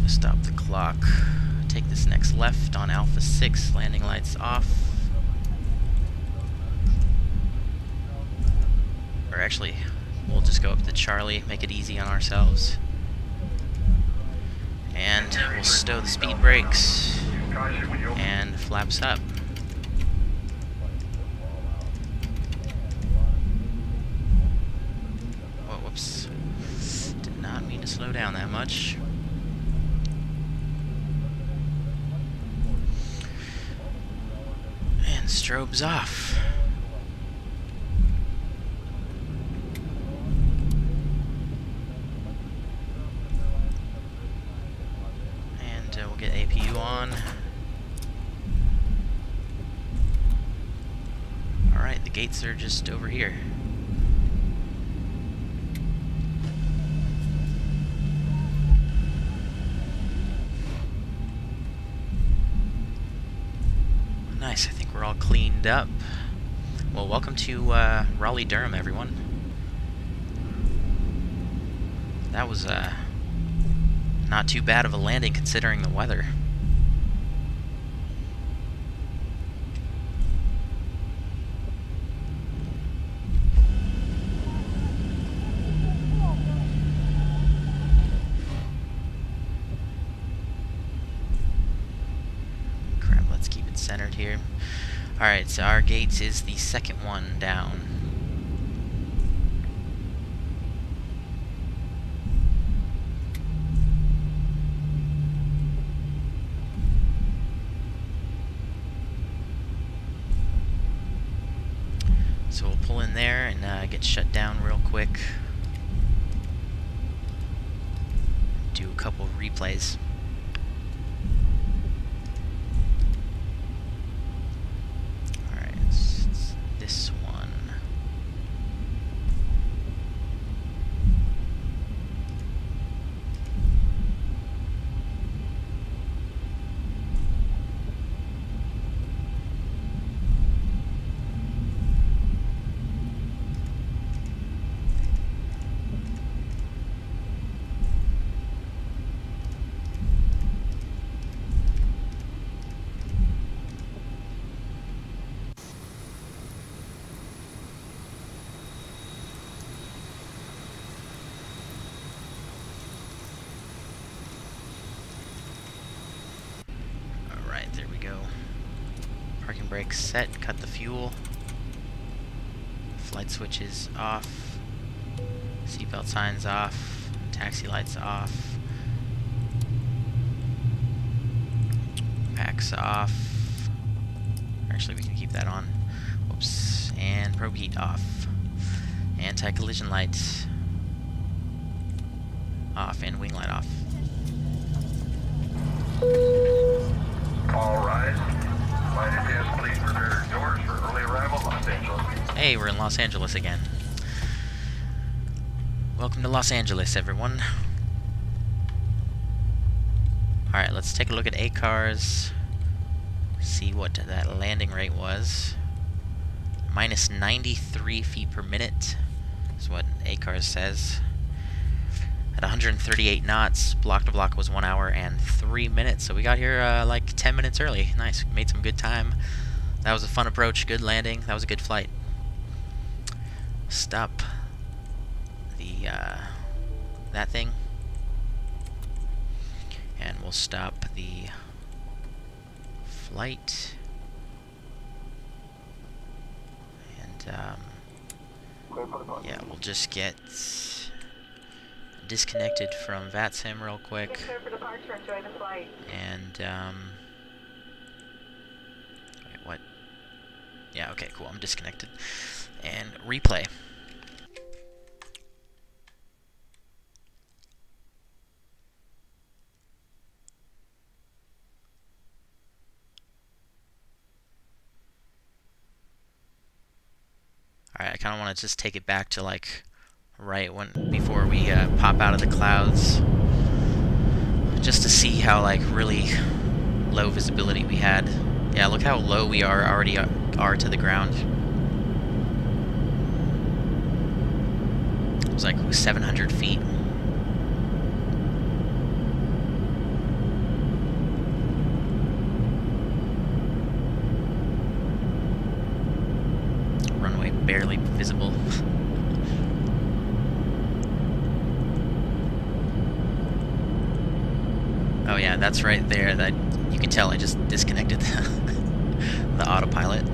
Stop the clock. Take this next left on Alpha 6, landing lights off. Or actually, we'll just go up to Charlie, make it easy on ourselves. And we'll stow the speed brakes and flaps up. Oh, whoops. Did not mean to slow down that much. And strobes off. We'll get APU on. Alright, the gates are just over here. Nice, I think we're all cleaned up. Well, welcome to Raleigh, Durham, everyone. That was not too bad of a landing considering the weather. Crap, let's keep it centered here. Alright, so our gates is the second one down. So we'll pull in there and get shut down real quick. Do a couple replays. Alright, it's this one. There we go. Parking brakes set, cut the fuel. Flight switches off. Seatbelt signs off. Taxi lights off. Packs off. Actually, we can keep that on. Whoops. And probe heat off. Anti-collision lights off and wing light off. All rise. Flight attendants, please prepare doors for early arrival, Los Angeles. Hey, we're in Los Angeles again. Welcome to Los Angeles, everyone. Alright, let's take a look at ACARS. See what that landing rate was. Minus 93 feet per minute is what ACARS says. At 138 knots, block to block was 1 hour and 3 minutes, so we got here like 10 minutes early. Nice, made some good time. That was a fun approach, good landing, that was a good flight. Stop the that thing, and we'll stop the flight. And yeah, we'll just get disconnected from VATSIM real quick. Clear for departure. Enjoy the flight. And wait, what? Yeah, okay, cool. I'm disconnected. And replay. Alright, I kind of want to just take it back to like right when before we pop out of the clouds, just to see how like really low visibility we had. Yeah, look how low we already are to the ground. It was like 700 feet. Runway barely visible. Oh yeah, that's right there. That you can tell I just disconnected the autopilot.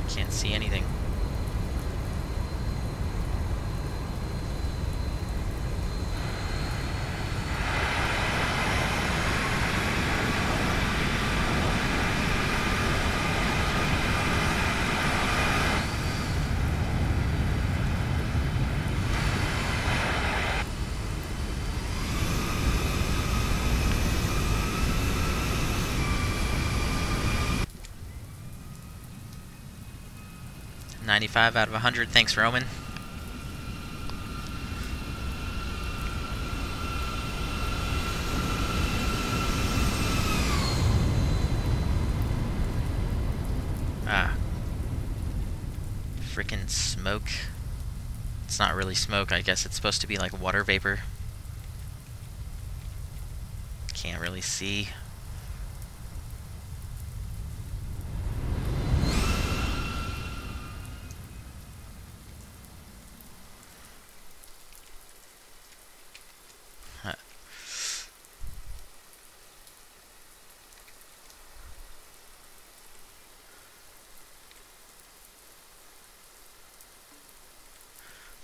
Can't see anything. .95 out of 100. Thanks, Roman. Ah. Frickin' smoke. It's not really smoke. I guess it's supposed to be like water vapor. Can't really see.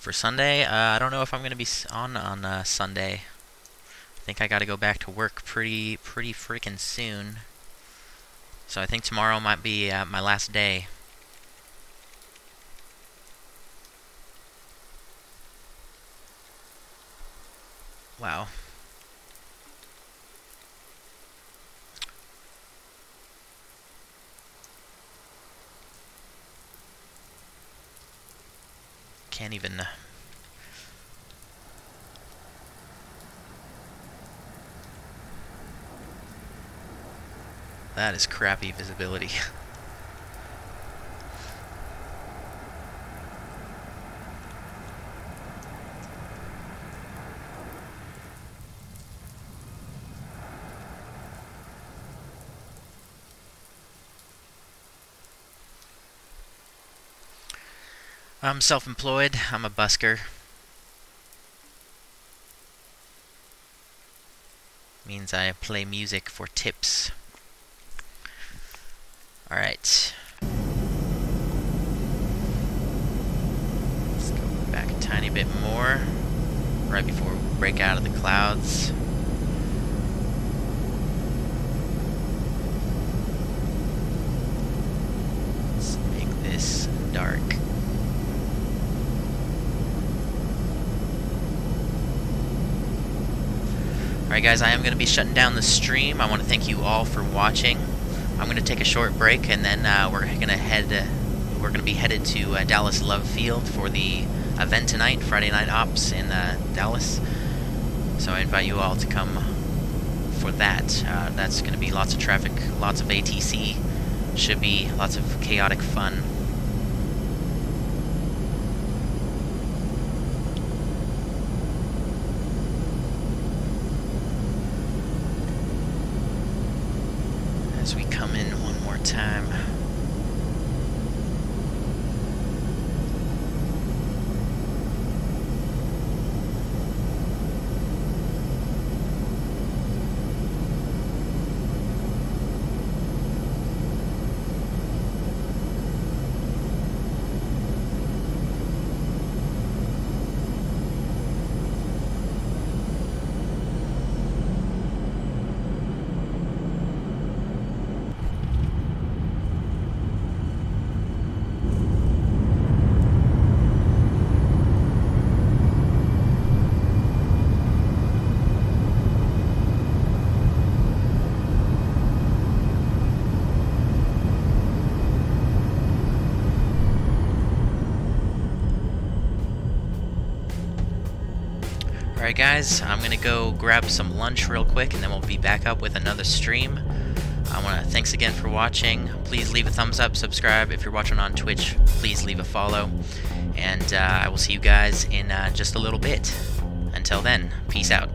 For Sunday, I don't know if I'm going to be on Sunday. I think I got to go back to work pretty freaking soon. So I think tomorrow might be my last day. Wow. Can't even That is crappy visibility. I'm self-employed. I'm a busker. Means I play music for tips. Alright. Let's go back a tiny bit more. Right before we break out of the clouds. Let's make this dark. Alright guys, I am going to be shutting down the stream. I want to thank you all for watching. I'm going to take a short break and then we're going to be headed to Dallas Love Field for the event tonight, Friday Night Ops in Dallas. So I invite you all to come for that. That's going to be lots of traffic, lots of ATC. Should be lots of chaotic fun. As we come in one more time. Alright guys, I'm gonna go grab some lunch real quick and then we'll be back up with another stream. Thanks again for watching. Please leave a thumbs up, subscribe. If you're watching on Twitch, please leave a follow. And I will see you guys in just a little bit. Until then, peace out.